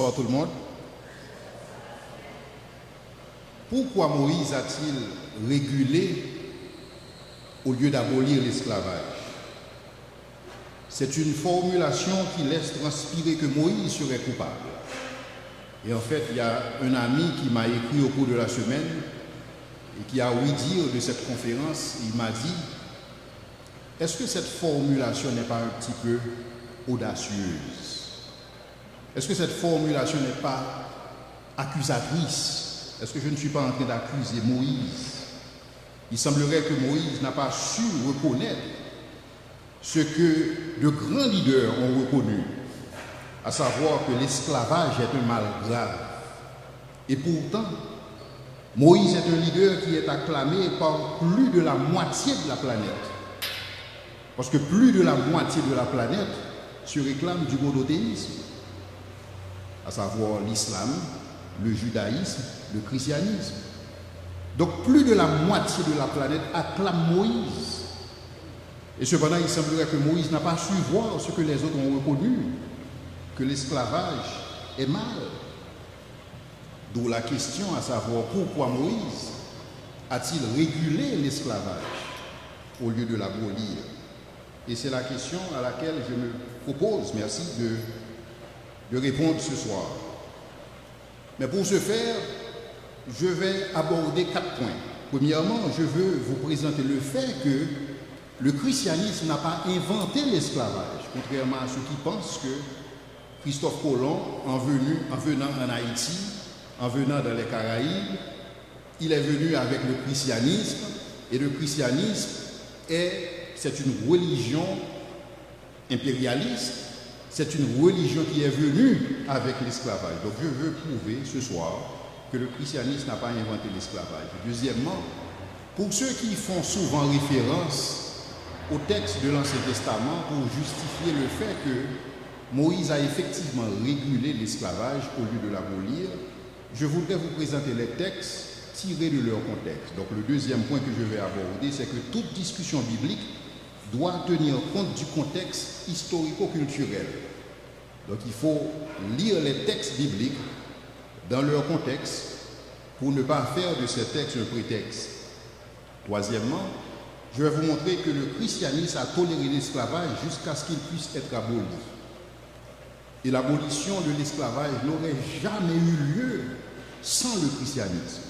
Bonsoir tout le monde. Pourquoi Moïse a-t-il régulé au lieu d'abolir l'esclavage? C'est une formulation qui laisse transpirer que Moïse serait coupable. Et en fait, il y a un ami qui m'a écrit au cours de la semaine et qui a ouï dire de cette conférence, il m'a dit, est-ce que cette formulation n'est pas un petit peu audacieuse? Est-ce que cette formulation n'est pas accusatrice? Est-ce que je ne suis pas en train d'accuser Moïse? Il semblerait que Moïse n'a pas su reconnaître ce que de grands leaders ont reconnu, à savoir que l'esclavage est un mal grave. Et pourtant, Moïse est un leader qui est acclamé par plus de la moitié de la planète. Parce que plus de la moitié de la planète se réclame du monothéisme, à savoir l'islam, le judaïsme, le christianisme. Donc plus de la moitié de la planète acclame Moïse. Et cependant, il semblerait que Moïse n'a pas su voir ce que les autres ont reconnu, que l'esclavage est mal. D'où la question à savoir pourquoi Moïse a-t-il régulé l'esclavage au lieu de l'abolir? Et c'est la question à laquelle je me propose, merci, de répondre ce soir. Mais pour ce faire, je vais aborder 4 points. Premièrement, je veux vous présenter le fait que le christianisme n'a pas inventé l'esclavage, contrairement à ceux qui pensent que Christophe Colomb, en venant en Haïti, en venant dans les Caraïbes, il est venu avec le christianisme, et le christianisme c'est une religion impérialiste, c'est une religion qui est venue avec l'esclavage. Donc je veux prouver ce soir que le christianisme n'a pas inventé l'esclavage. Deuxièmement, pour ceux qui font souvent référence au texte de l'Ancien Testament pour justifier le fait que Moïse a effectivement régulé l'esclavage au lieu de l'abolir, je voudrais vous présenter les textes tirés de leur contexte. Donc le deuxième point que je vais aborder, c'est que toute discussion biblique doit tenir compte du contexte historico-culturel. Donc il faut lire les textes bibliques dans leur contexte pour ne pas faire de ces textes un prétexte. Troisièmement, je vais vous montrer que le christianisme a toléré l'esclavage jusqu'à ce qu'il puisse être aboli. Et l'abolition de l'esclavage n'aurait jamais eu lieu sans le christianisme.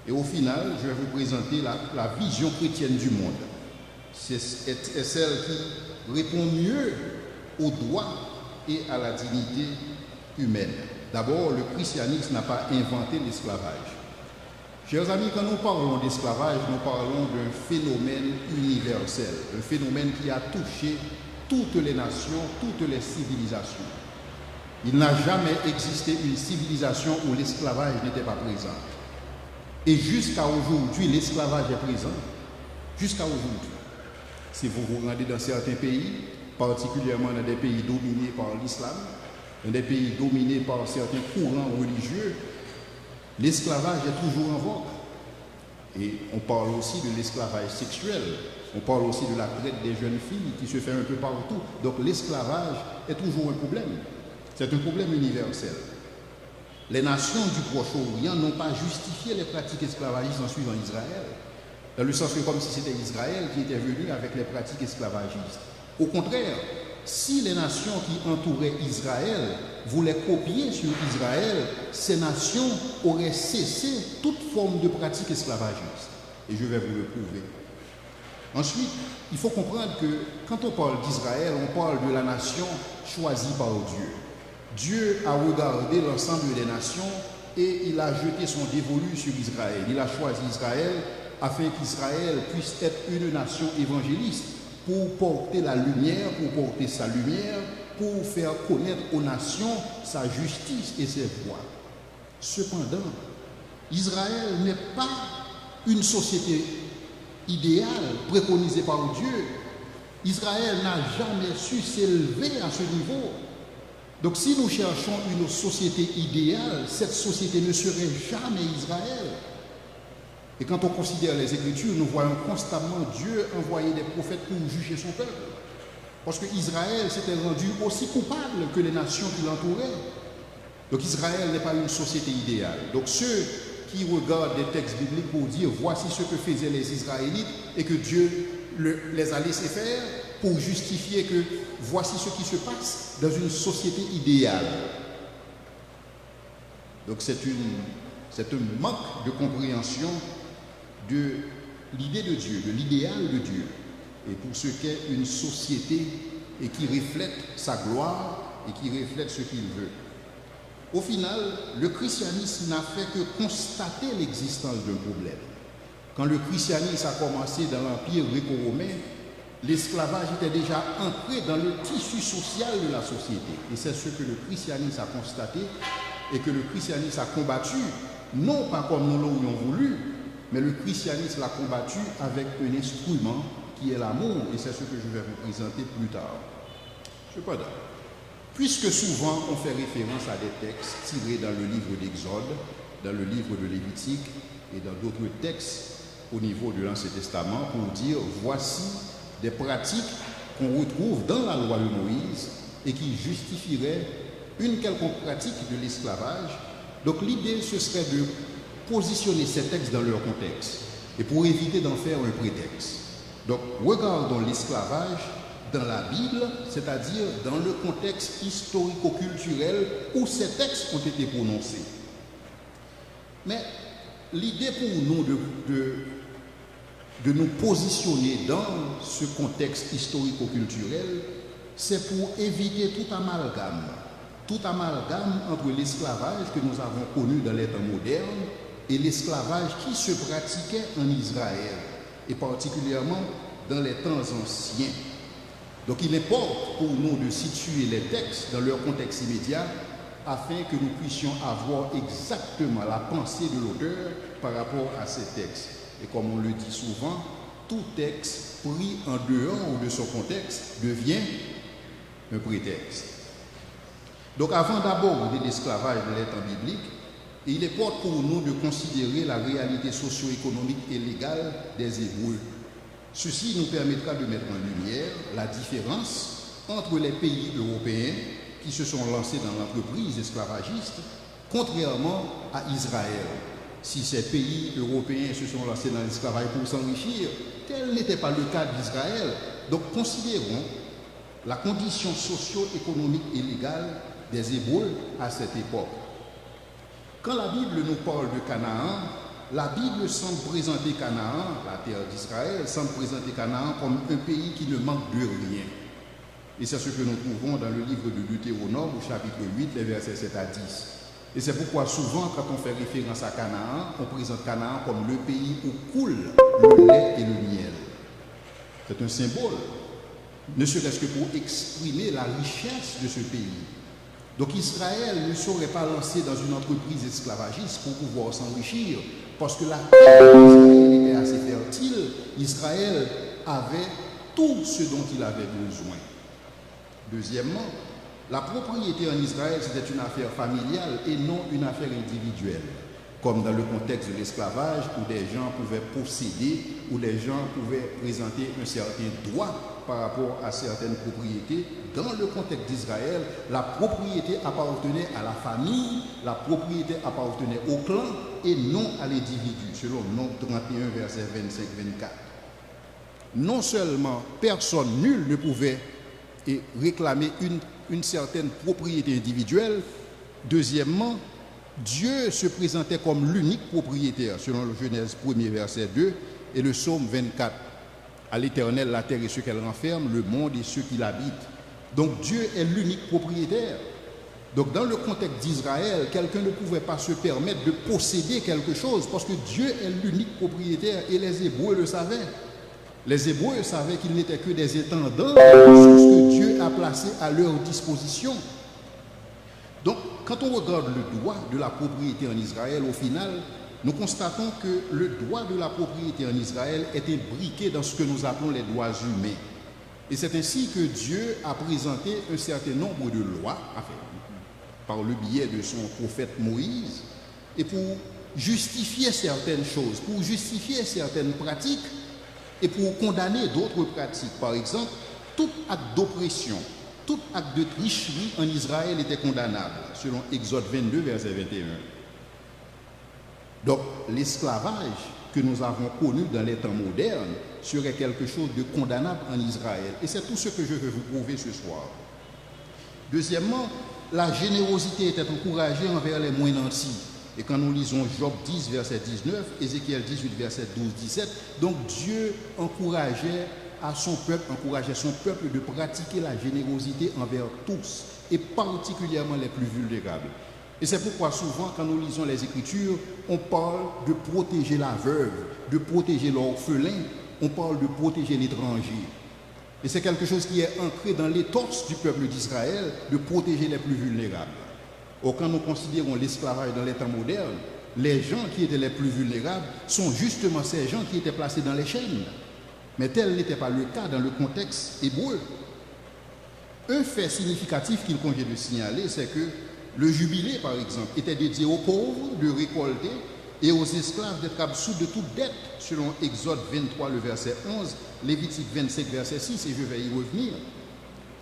Et au final, je vais vous présenter la vision chrétienne du monde. C'est celle qui répond mieux aux droits et à la dignité humaine. D'abord, le christianisme n'a pas inventé l'esclavage. Chers amis, quand nous parlons d'esclavage, nous parlons d'un phénomène universel, un phénomène qui a touché toutes les nations, toutes les civilisations. Il n'a jamais existé une civilisation où l'esclavage n'était pas présent. Et jusqu'à aujourd'hui, l'esclavage est présent. Jusqu'à aujourd'hui. Si vous vous rendez dans certains pays, particulièrement dans des pays dominés par l'islam, dans des pays dominés par certains courants religieux, l'esclavage est toujours en vogue. Et on parle aussi de l'esclavage sexuel. On parle aussi de la traite des jeunes filles qui se fait un peu partout. Donc l'esclavage est toujours un problème. C'est un problème universel. Les nations du Proche-Orient n'ont pas justifié les pratiques esclavagistes en suivant Israël. Dans le sens que comme si c'était Israël qui était venu avec les pratiques esclavagistes. Au contraire, si les nations qui entouraient Israël voulaient copier sur Israël, ces nations auraient cessé toute forme de pratique esclavagiste. Et je vais vous le prouver. Ensuite, il faut comprendre que quand on parle d'Israël, on parle de la nation choisie par Dieu. Dieu a regardé l'ensemble des nations et il a jeté son dévolu sur Israël. Il a choisi Israël afin qu'Israël puisse être une nation évangéliste pour porter la lumière, pour porter sa lumière, pour faire connaître aux nations sa justice et ses voies. Cependant, Israël n'est pas une société idéale préconisée par Dieu. Israël n'a jamais su s'élever à ce niveau. Donc si nous cherchons une société idéale, cette société ne serait jamais Israël. Et quand on considère les Écritures, nous voyons constamment Dieu envoyer des prophètes pour juger son peuple. Parce que Israël s'était rendu aussi coupable que les nations qui l'entouraient. Donc Israël n'est pas une société idéale. Donc ceux qui regardent des textes bibliques pour dire voici ce que faisaient les Israélites et que Dieu les a laissés faire pour justifier que voici ce qui se passe dans une société idéale. Donc c'est un manque de compréhension de l'idée de Dieu, de l'idéal de Dieu, et pour ce qu'est une société et qui reflète sa gloire et qui reflète ce qu'il veut. Au final, le christianisme n'a fait que constater l'existence d'un problème. Quand le christianisme a commencé dans l'Empire gréco-romain, l'esclavage était déjà ancré dans le tissu social de la société. Et c'est ce que le christianisme a constaté et que le christianisme a combattu, non pas comme nous l'aurions voulu, mais le christianisme l'a combattu avec un instrument qui est l'amour, et c'est ce que je vais vous présenter plus tard. Cependant, puisque souvent on fait référence à des textes tirés dans le livre d'Exode, dans le livre de Lévitique et dans d'autres textes au niveau de l'Ancien Testament pour dire voici des pratiques qu'on retrouve dans la loi de Moïse et qui justifieraient une quelconque pratique de l'esclavage. Donc l'idée ce serait de positionner ces textes dans leur contexte et pour éviter d'en faire un prétexte. Donc regardons l'esclavage dans la Bible, c'est-à-dire dans le contexte historico-culturel où ces textes ont été prononcés. Mais l'idée pour nous de nous positionner dans ce contexte historico-culturel, c'est pour éviter tout amalgame entre l'esclavage que nous avons connu dans les temps modernes et l'esclavage qui se pratiquait en Israël, et particulièrement dans les temps anciens. Donc il importe pour nous de situer les textes dans leur contexte immédiat afin que nous puissions avoir exactement la pensée de l'auteur par rapport à ces textes. Et comme on le dit souvent, tout texte pris en dehors de son contexte devient un prétexte. Donc avant d'aborder l'esclavage dans les temps bibliques, il importe pour nous de considérer la réalité socio-économique et légale des Hébreux. Ceci nous permettra de mettre en lumière la différence entre les pays européens qui se sont lancés dans l'entreprise esclavagiste, contrairement à Israël. Si ces pays européens se sont lancés dans l'esclavage pour s'enrichir, tel n'était pas le cas d'Israël. Donc considérons la condition socio-économique et légale des Hébreux à cette époque. Quand la Bible nous parle de Canaan, la Bible semble présenter Canaan, la terre d'Israël, semble présenter Canaan comme un pays qui ne manque de rien. Et c'est ce que nous trouvons dans le livre de Deutéronome, au chapitre 8, les versets 7 à 10. Et c'est pourquoi souvent, quand on fait référence à Canaan, on présente Canaan comme le pays où coule le lait et le miel. C'est un symbole, ne serait-ce que pour exprimer la richesse de ce pays. Donc Israël ne saurait pas lancer dans une entreprise esclavagiste pour pouvoir s'enrichir, parce que la terre d'Israël était assez fertile. Israël avait tout ce dont il avait besoin. Deuxièmement, la propriété en Israël, c'était une affaire familiale et non une affaire individuelle, comme dans le contexte de l'esclavage où des gens pouvaient posséder, où les gens pouvaient présenter un certain droit par rapport à certaines propriétés. Dans le contexte d'Israël, la propriété appartenait à la famille, la propriété appartenait au clan et non à l'individu, selon Nombre 31, verset 25-24. Non seulement personne, nul ne pouvait réclamer une certaine propriété individuelle, deuxièmement, Dieu se présentait comme l'unique propriétaire, selon le Genèse 1er, verset 2, et le Psaume 24. À l'Éternel, la terre et ce qu'elle renferme, le monde et ceux qui l'habitent. Donc Dieu est l'unique propriétaire. Donc dans le contexte d'Israël, quelqu'un ne pouvait pas se permettre de posséder quelque chose parce que Dieu est l'unique propriétaire et les Hébreux le savaient. Les Hébreux savaient qu'ils n'étaient que des étendants des ressources que Dieu a placées à leur disposition. Donc quand on regarde le droit de la propriété en Israël, au final, nous constatons que le droit de la propriété en Israël est imbriqué dans ce que nous appelons les droits humains. Et c'est ainsi que Dieu a présenté un certain nombre de lois, par le biais de son prophète Moïse, et pour justifier certaines choses, pour justifier certaines pratiques, et pour condamner d'autres pratiques. Par exemple, tout acte d'oppression, tout acte de tricherie en Israël était condamnable, selon Exode 22, verset 21. Donc, l'esclavage que nous avons connu dans les temps modernes serait quelque chose de condamnable en Israël. Et c'est tout ce que je veux vous prouver ce soir. Deuxièmement, la générosité était encouragée envers les moins nantis. Et quand nous lisons Job 10, verset 19, Ézéchiel 18, verset 12-17, donc Dieu encourageait son peuple de pratiquer la générosité envers tous, et particulièrement les plus vulnérables. Et c'est pourquoi souvent, quand nous lisons les Écritures, on parle de protéger la veuve, de protéger l'orphelin, on parle de protéger l'étranger. Et c'est quelque chose qui est ancré dans l'éthos du peuple d'Israël, de protéger les plus vulnérables. Or, quand nous considérons l'esclavage dans les temps modernes, les gens qui étaient les plus vulnérables sont justement ces gens qui étaient placés dans les chaînes. Mais tel n'était pas le cas dans le contexte hébreu. Un fait significatif qu'il convient de signaler, c'est que le jubilé, par exemple, était dédié aux pauvres de récolter et aux esclaves d'être absous de toute dette, selon Exode 23, le verset 11, Lévitique 25, verset 6, et je vais y revenir.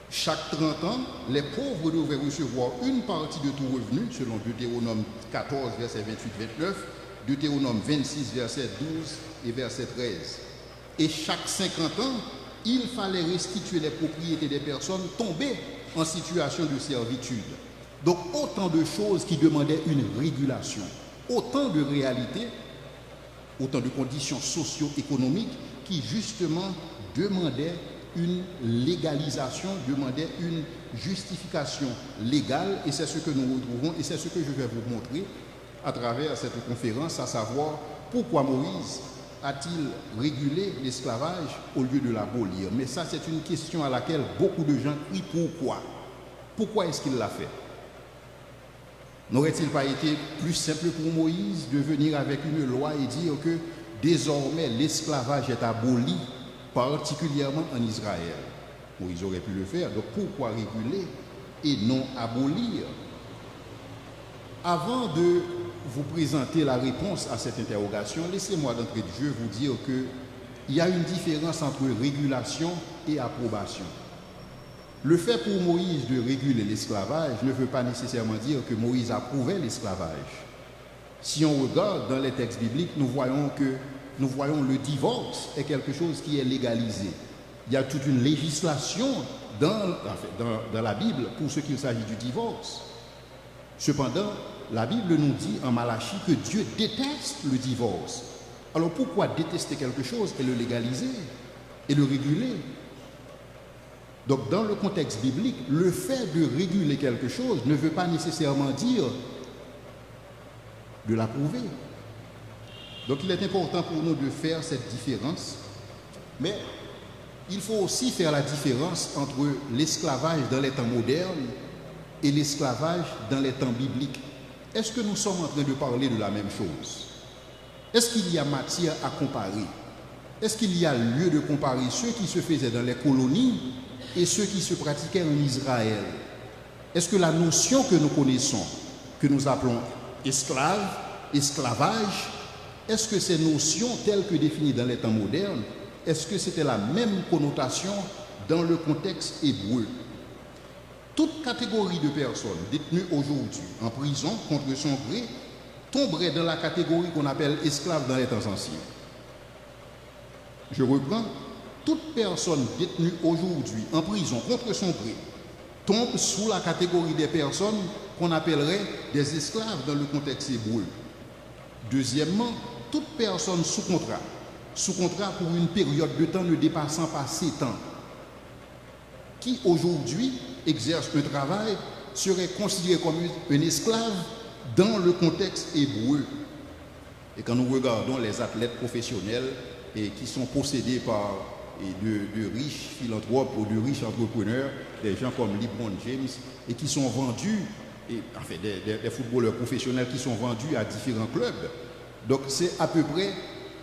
Chaque 30 ans, les pauvres devaient recevoir une partie de tout revenu, selon Deutéronome 14, verset 28-29, Deutéronome 26, verset 12 et verset 13. Et chaque 50 ans, il fallait restituer les propriétés des personnes tombées en situation de servitude. Donc autant de choses qui demandaient une régulation, autant de réalités, autant de conditions socio-économiques qui justement demandaient une légalisation, demandaient une justification légale, et c'est ce que nous retrouvons, et c'est ce que je vais vous montrer à travers cette conférence, à savoir pourquoi Moïse a-t-il régulé l'esclavage au lieu de l'abolir. Mais ça, c'est une question à laquelle beaucoup de gens crient pourquoi. Pourquoi est-ce qu'il l'a fait? N'aurait-il pas été plus simple pour Moïse de venir avec une loi et dire que désormais l'esclavage est aboli, particulièrement en Israël? Moïse aurait pu le faire, donc pourquoi réguler et non abolir? Avant de vous présenter la réponse à cette interrogation, laissez-moi d'entrée de jeu vous dire qu'il y a une différence entre régulation et approbation. Le fait pour Moïse de réguler l'esclavage ne veut pas nécessairement dire que Moïse approuvait l'esclavage. Si on regarde dans les textes bibliques, nous voyons le divorce est quelque chose qui est légalisé. Il y a toute une législation dans la Bible pour ce qu'il s'agit du divorce. Cependant, la Bible nous dit en Malachie que Dieu déteste le divorce. Alors pourquoi détester quelque chose et le légaliser et le réguler? Donc dans le contexte biblique, le fait de réguler quelque chose ne veut pas nécessairement dire de l'approuver. Donc il est important pour nous de faire cette différence, mais il faut aussi faire la différence entre l'esclavage dans les temps modernes et l'esclavage dans les temps bibliques. Est-ce que nous sommes en train de parler de la même chose? Est-ce qu'il y a matière à comparer? Est-ce qu'il y a lieu de comparer ceux qui se faisaient dans les colonies et ceux qui se pratiquaient en Israël? Est-ce que la notion que nous connaissons, que nous appelons esclave, esclavage, est-ce que ces notions telles que définies dans les temps modernes, est-ce que c'était la même connotation dans le contexte hébreu? Toute catégorie de personnes détenues aujourd'hui en prison contre son gré tomberait dans la catégorie qu'on appelle esclave dans les temps anciens. Je reprends. Toute personne détenue aujourd'hui en prison contre son gré tombe sous la catégorie des personnes qu'on appellerait des esclaves dans le contexte hébreu. Deuxièmement, toute personne sous contrat pour une période de temps ne dépassant pas 7 ans, qui aujourd'hui exerce un travail, serait considéré comme un esclave dans le contexte hébreu. Et quand nous regardons les athlètes professionnels et qui sont possédés par de riches philanthropes ou de riches entrepreneurs, des gens comme LeBron James, et qui sont vendus, des footballeurs professionnels qui sont vendus à différents clubs. Donc c'est à peu près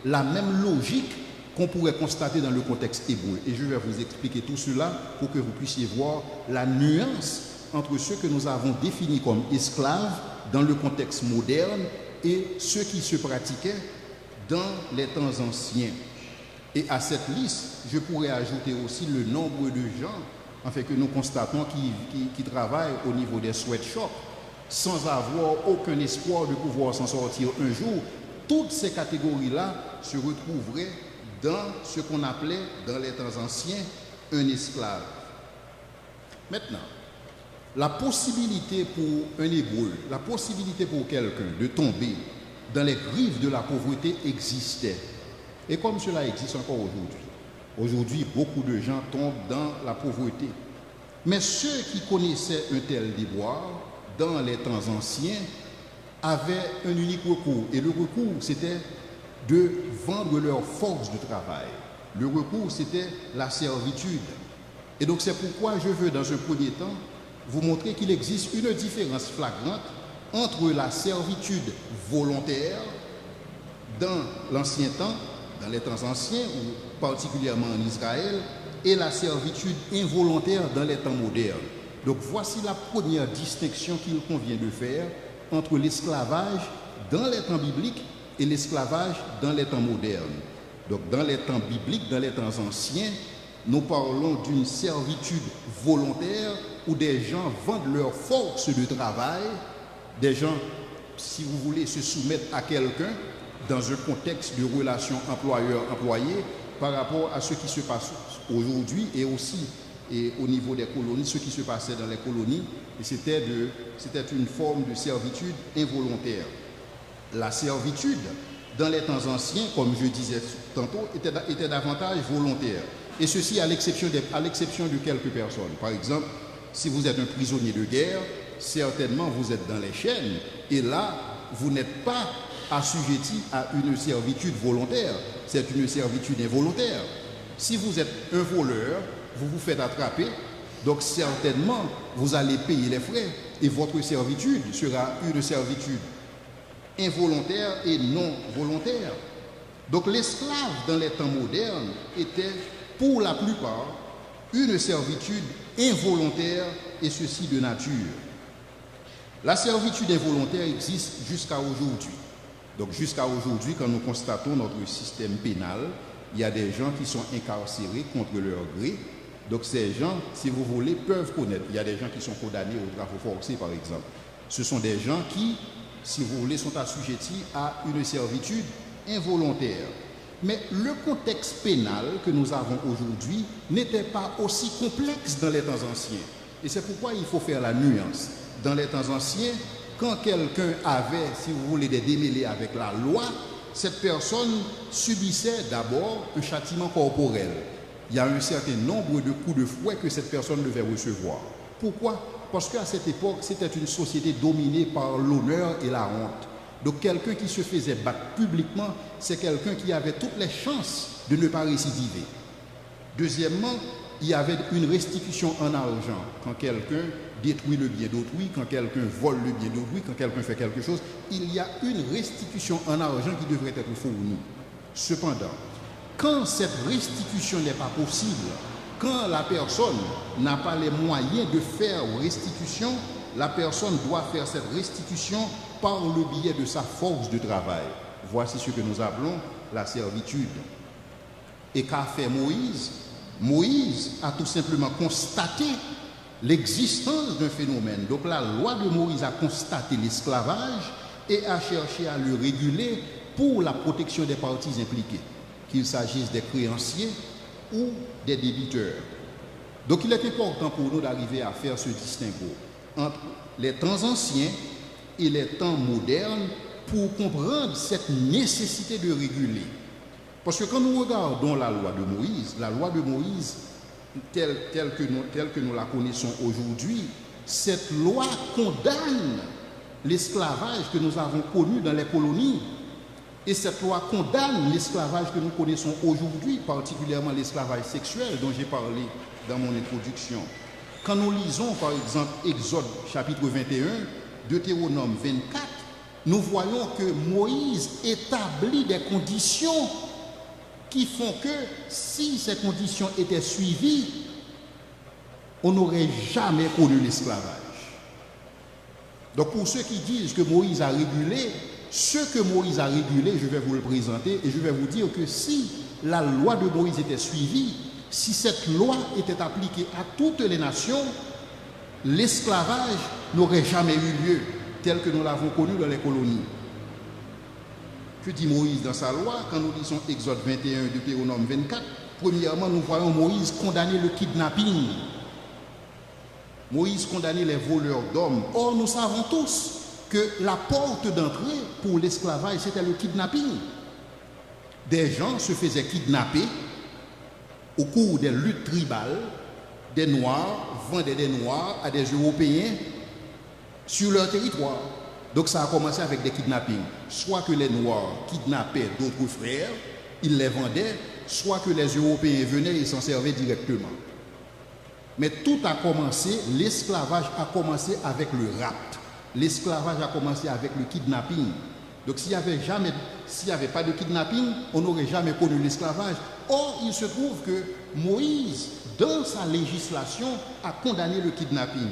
la même logique qu'on pourrait constater dans le contexte hébreu. Et je vais vous expliquer tout cela pour que vous puissiez voir la nuance entre ceux que nous avons définis comme esclaves dans le contexte moderne et ceux qui se pratiquaient dans les temps anciens. Et à cette liste, je pourrais ajouter aussi le nombre de gens en fait, que nous constatons qui travaillent au niveau des sweatshops, sans avoir aucun espoir de pouvoir s'en sortir un jour, toutes ces catégories-là se retrouveraient dans ce qu'on appelait, dans les temps anciens, un esclave. Maintenant, la possibilité pour un hébreu, la possibilité pour quelqu'un de tomber dans les griffes de la pauvreté existait. Et comme cela existe encore aujourd'hui. Aujourd'hui, beaucoup de gens tombent dans la pauvreté. Mais ceux qui connaissaient un tel déboire, dans les temps anciens, avaient un unique recours. Et le recours, c'était de vendre leur force de travail. Le recours, c'était la servitude. Et donc, c'est pourquoi je veux, dans un premier temps, vous montrer qu'il existe une différence flagrante entre la servitude volontaire dans l'ancien temps, dans les temps anciens, ou particulièrement en Israël, et la servitude involontaire dans les temps modernes. Donc voici la première distinction qu'il convient de faire entre l'esclavage dans les temps bibliques et l'esclavage dans les temps modernes. Donc dans les temps bibliques, dans les temps anciens, nous parlons d'une servitude volontaire où des gens vendent leur force de travail, des gens, si vous voulez, se soumettent à quelqu'un dans un contexte de relation employeur-employé par rapport à ce qui se passe aujourd'hui et aussi au niveau des colonies, ce qui se passait dans les colonies, et c'était une forme de servitude involontaire. La servitude, dans les temps anciens, comme je disais tantôt, était davantage volontaire. Et ceci à l'exception de quelques personnes. Par exemple, si vous êtes un prisonnier de guerre, certainement vous êtes dans les chaînes, et là, vous n'êtes pas assujetti à une servitude volontaire, c'est une servitude involontaire. Si vous êtes un voleur, vous vous faites attraper, donc certainement vous allez payer les frais et votre servitude sera une servitude involontaire et non volontaire. Donc l'esclave dans les temps modernes était pour la plupart une servitude involontaire et ceci de nature. La servitude involontaire existe jusqu'à aujourd'hui. Donc jusqu'à aujourd'hui, quand nous constatons notre système pénal, il y a des gens qui sont incarcérés contre leur gré. Donc ces gens, si vous voulez, peuvent connaître. Il y a des gens qui sont condamnés aux travaux forcés, par exemple. Ce sont des gens qui, si vous voulez, sont assujettis à une servitude involontaire. Mais le contexte pénal que nous avons aujourd'hui n'était pas aussi complexe dans les temps anciens. Et c'est pourquoi il faut faire la nuance. Dans les temps anciens, quand quelqu'un avait, si vous voulez, des démêlés avec la loi, cette personne subissait d'abord un châtiment corporel. Il y a un certain nombre de coups de fouet que cette personne devait recevoir. Pourquoi? Parce qu'à cette époque, c'était une société dominée par l'honneur et la honte. Donc quelqu'un qui se faisait battre publiquement, c'est quelqu'un qui avait toutes les chances de ne pas récidiver. Deuxièmement, il y avait une restitution en argent. Quand quelqu'un détruit le bien d'autrui, quand quelqu'un vole le bien d'autrui, quand quelqu'un fait quelque chose, il y a une restitution en argent qui devrait être fournie. Cependant, quand cette restitution n'est pas possible, quand la personne n'a pas les moyens de faire restitution, la personne doit faire cette restitution par le biais de sa force de travail. Voici ce que nous appelons la servitude. Et qu'a fait Moïse? Moïse a tout simplement constaté l'existence d'un phénomène. Donc la loi de Moïse a constaté l'esclavage et a cherché à le réguler pour la protection des parties impliquées, qu'il s'agisse des créanciers ou des débiteurs. Donc il est important pour nous d'arriver à faire ce distinguo entre les temps anciens et les temps modernes pour comprendre cette nécessité de réguler. Parce que quand nous regardons la loi de Moïse telle que nous la connaissons aujourd'hui, cette loi condamne l'esclavage que nous avons connu dans les colonies. Et cette loi condamne l'esclavage que nous connaissons aujourd'hui, particulièrement l'esclavage sexuel dont j'ai parlé dans mon introduction. Quand nous lisons par exemple Exode chapitre 21, Deutéronome 24, nous voyons que Moïse établit des conditions qui font que si ces conditions étaient suivies, on n'aurait jamais connu l'esclavage. Donc pour ceux qui disent que Moïse a régulé, ce que Moïse a régulé, je vais vous le présenter et je vais vous dire que si la loi de Moïse était suivie, si cette loi était appliquée à toutes les nations, l'esclavage n'aurait jamais eu lieu tel que nous l'avons connu dans les colonies. Que dit Moïse dans sa loi? Quand nous lisons Exode 21, Deutéronome 24, premièrement, nous voyons Moïse condamner le kidnapping. Moïse condamnait les voleurs d'hommes. Or, nous savons tous que la porte d'entrée pour l'esclavage, c'était le kidnapping. Des gens se faisaient kidnapper au cours des luttes tribales. Des Noirs vendaient des Noirs à des Européens sur leur territoire. Donc ça a commencé avec des kidnappings. Soit que les Noirs kidnappaient d'autres frères, ils les vendaient, soit que les Européens venaient et s'en servaient directement. Mais tout a commencé, l'esclavage a commencé avec le rapt. L'esclavage a commencé avec le kidnapping. Donc s'il n'y avait pas de kidnapping, on n'aurait jamais connu l'esclavage. Or, il se trouve que Moïse, dans sa législation, a condamné le kidnapping.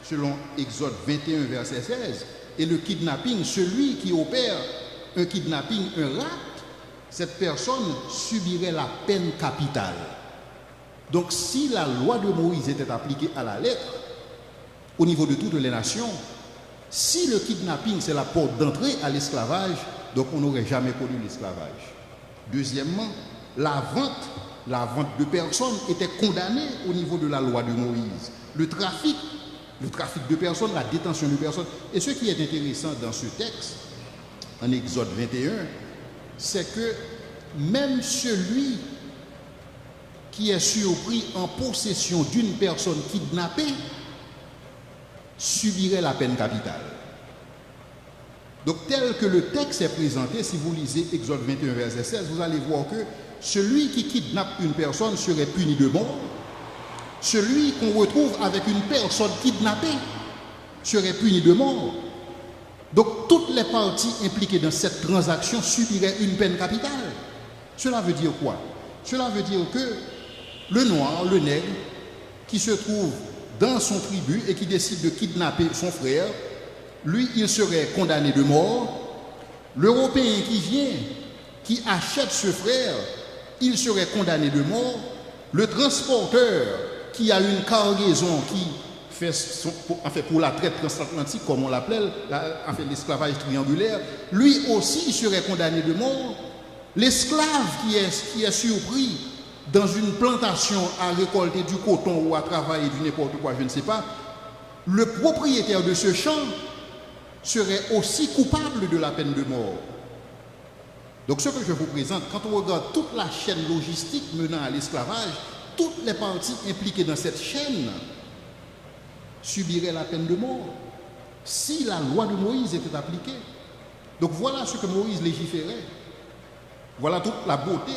Selon Exode 21, verset 16. Et le kidnapping, celui qui opère un kidnapping, un rapt, cette personne subirait la peine capitale. Donc si la loi de Moïse était appliquée à la lettre, au niveau de toutes les nations, si le kidnapping c'est la porte d'entrée à l'esclavage, donc on n'aurait jamais connu l'esclavage. Deuxièmement, la vente de personnes était condamnée au niveau de la loi de Moïse. Le trafic de personnes, la détention de personnes. Et ce qui est intéressant dans ce texte, en Exode 21, c'est que même celui qui est surpris en possession d'une personne kidnappée subirait la peine capitale. Donc tel que le texte est présenté, si vous lisez Exode 21, verset 16, vous allez voir que celui qui kidnappe une personne serait puni de mort. Celui qu'on retrouve avec une personne kidnappée serait puni de mort. Donc toutes les parties impliquées dans cette transaction subiraient une peine capitale. Cela veut dire quoi? Cela veut dire que le noir, le nègre, qui se trouve dans son tribu et qui décide de kidnapper son frère, lui, il serait condamné de mort. L'Européen qui vient, qui achète ce frère, il serait condamné de mort. Le transporteur qui a une cargaison qui fait pour la traite transatlantique, comme on l'appelle, l'esclavage triangulaire, lui aussi serait condamné de mort. L'esclave qui est surpris dans une plantation à récolter du coton ou à travailler du n'importe quoi, je ne sais pas, le propriétaire de ce champ serait aussi coupable de la peine de mort. Donc ce que je vous présente, quand on regarde toute la chaîne logistique menant à l'esclavage, toutes les parties impliquées dans cette chaîne subiraient la peine de mort si la loi de Moïse était appliquée. Donc voilà ce que Moïse légiférait. Voilà toute la beauté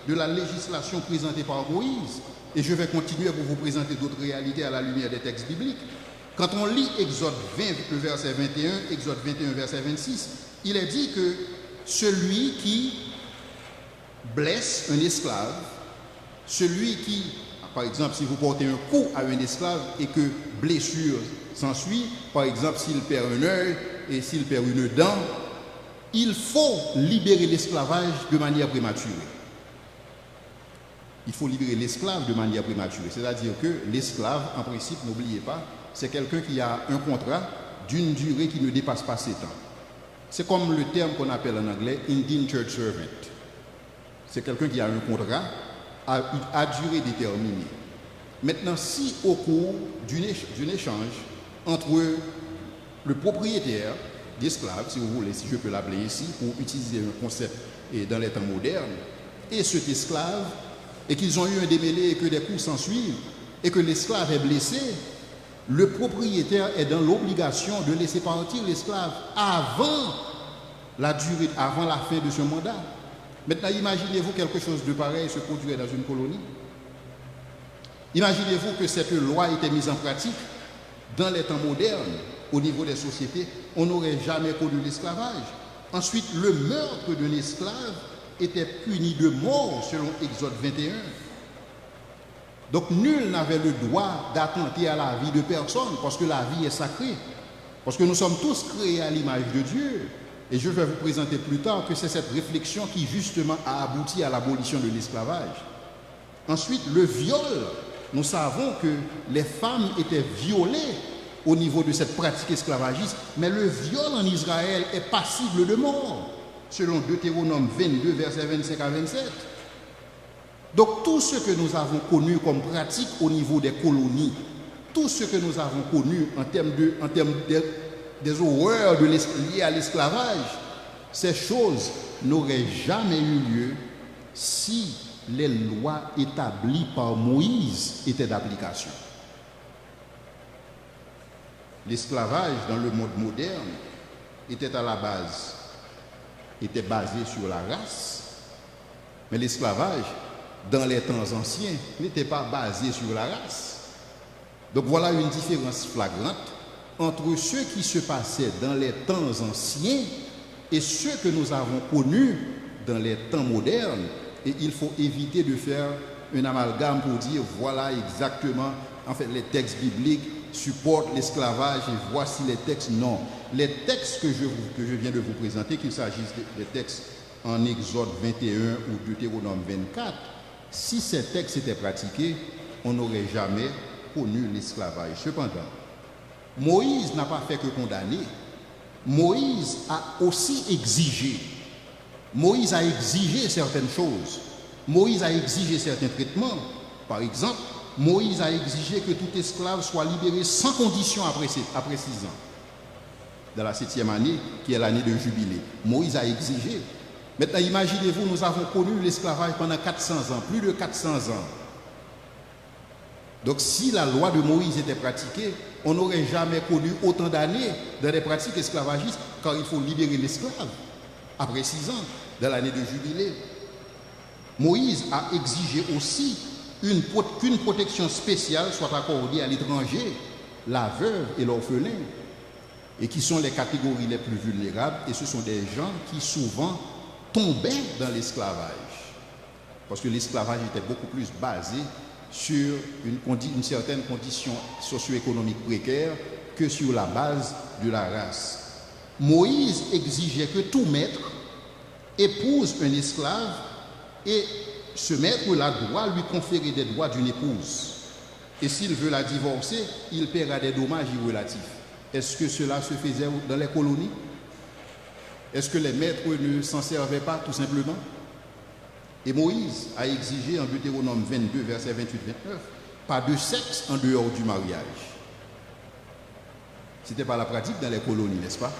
de la législation présentée par Moïse. Et je vais continuer pour vous présenter d'autres réalités à la lumière des textes bibliques. Quand on lit Exode 20, le verset 21, Exode 21, verset 26, il est dit que celui qui blesse un esclave, celui qui, par exemple, si vous portez un coup à un esclave et que blessure s'ensuit, par exemple, s'il perd un œil et s'il perd une dent, il faut libérer l'esclavage de manière prématurée. Il faut libérer l'esclave de manière prématurée. C'est-à-dire que l'esclave, en principe, n'oubliez pas, c'est quelqu'un qui a un contrat d'une durée qui ne dépasse pas 7 ans. C'est comme le terme qu'on appelle en anglais indentured servant. C'est quelqu'un qui a un contrat à durée déterminée. Maintenant, si au cours d'un échange entre le propriétaire d'esclaves, si vous voulez, si je peux l'appeler ici, pour utiliser un concept dans les temps modernes, et cet esclave, et qu'ils ont eu un démêlé et que des coups s'ensuivent, et que l'esclave est blessé, le propriétaire est dans l'obligation de laisser partir l'esclave avant la fin de ce mandat. Maintenant, imaginez-vous quelque chose de pareil se produire dans une colonie. Imaginez-vous que cette loi était mise en pratique dans les temps modernes, au niveau des sociétés, on n'aurait jamais connu l'esclavage. Ensuite, le meurtre d'un esclave était puni de mort selon Exode 21. Donc nul n'avait le droit d'attenter à la vie de personne parce que la vie est sacrée. Parce que nous sommes tous créés à l'image de Dieu. Et je vais vous présenter plus tard que c'est cette réflexion qui justement a abouti à l'abolition de l'esclavage. Ensuite, le viol. Nous savons que les femmes étaient violées au niveau de cette pratique esclavagiste, mais le viol en Israël est passible de mort, selon Deutéronome 22, versets 25 à 27. Donc tout ce que nous avons connu comme pratique au niveau des colonies, tout ce que nous avons connu en termes des horreurs liées à l'esclavage, ces choses n'auraient jamais eu lieu si les lois établies par Moïse étaient d'application. L'esclavage dans le monde moderne était basé sur la race, mais l'esclavage dans les temps anciens n'était pas basé sur la race. Donc voilà une différence flagrante entre ce qui se passait dans les temps anciens et ce que nous avons connu dans les temps modernes. Et il faut éviter de faire un amalgame pour dire voilà exactement, en fait les textes bibliques supportent l'esclavage et voici les textes. Non, les textes que je viens de vous présenter, qu'il s'agisse des textes en Exode 21 ou Deutéronome 24, si ces textes étaient pratiqués, on n'aurait jamais connu l'esclavage. Cependant, Moïse n'a pas fait que condamner. Moïse a aussi exigé. Moïse a exigé certaines choses. Moïse a exigé certains traitements. Par exemple, Moïse a exigé que tout esclave soit libéré sans condition après 6 ans. Dans la 7e année, qui est l'année de jubilé. Moïse a exigé. Maintenant, imaginez-vous, nous avons connu l'esclavage pendant 400 ans, plus de 400 ans. Donc, si la loi de Moïse était pratiquée, on n'aurait jamais connu autant d'années dans des pratiques esclavagistes, car il faut libérer l'esclave après 6 ans, dans l'année de jubilé. Moïse a exigé aussi qu'une protection spéciale soit accordée à l'étranger, la veuve et l'orphelin, et qui sont les catégories les plus vulnérables, et ce sont des gens qui souvent tombaient dans l'esclavage, parce que l'esclavage était beaucoup plus basé sur une certaine condition socio-économique précaire que sur la base de la race. Moïse exigeait que tout maître épouse un esclave et ce maître-là doit lui conférer des droits d'une épouse. Et s'il veut la divorcer, il paiera des dommages irrélatifs. Est-ce que cela se faisait dans les colonies? Est-ce que les maîtres ne s'en servaient pas tout simplement? Et Moïse a exigé en Deutéronome 22, versets 28-29, pas de sexe en dehors du mariage. Ce n'était pas la pratique dans les colonies, n'est-ce pas?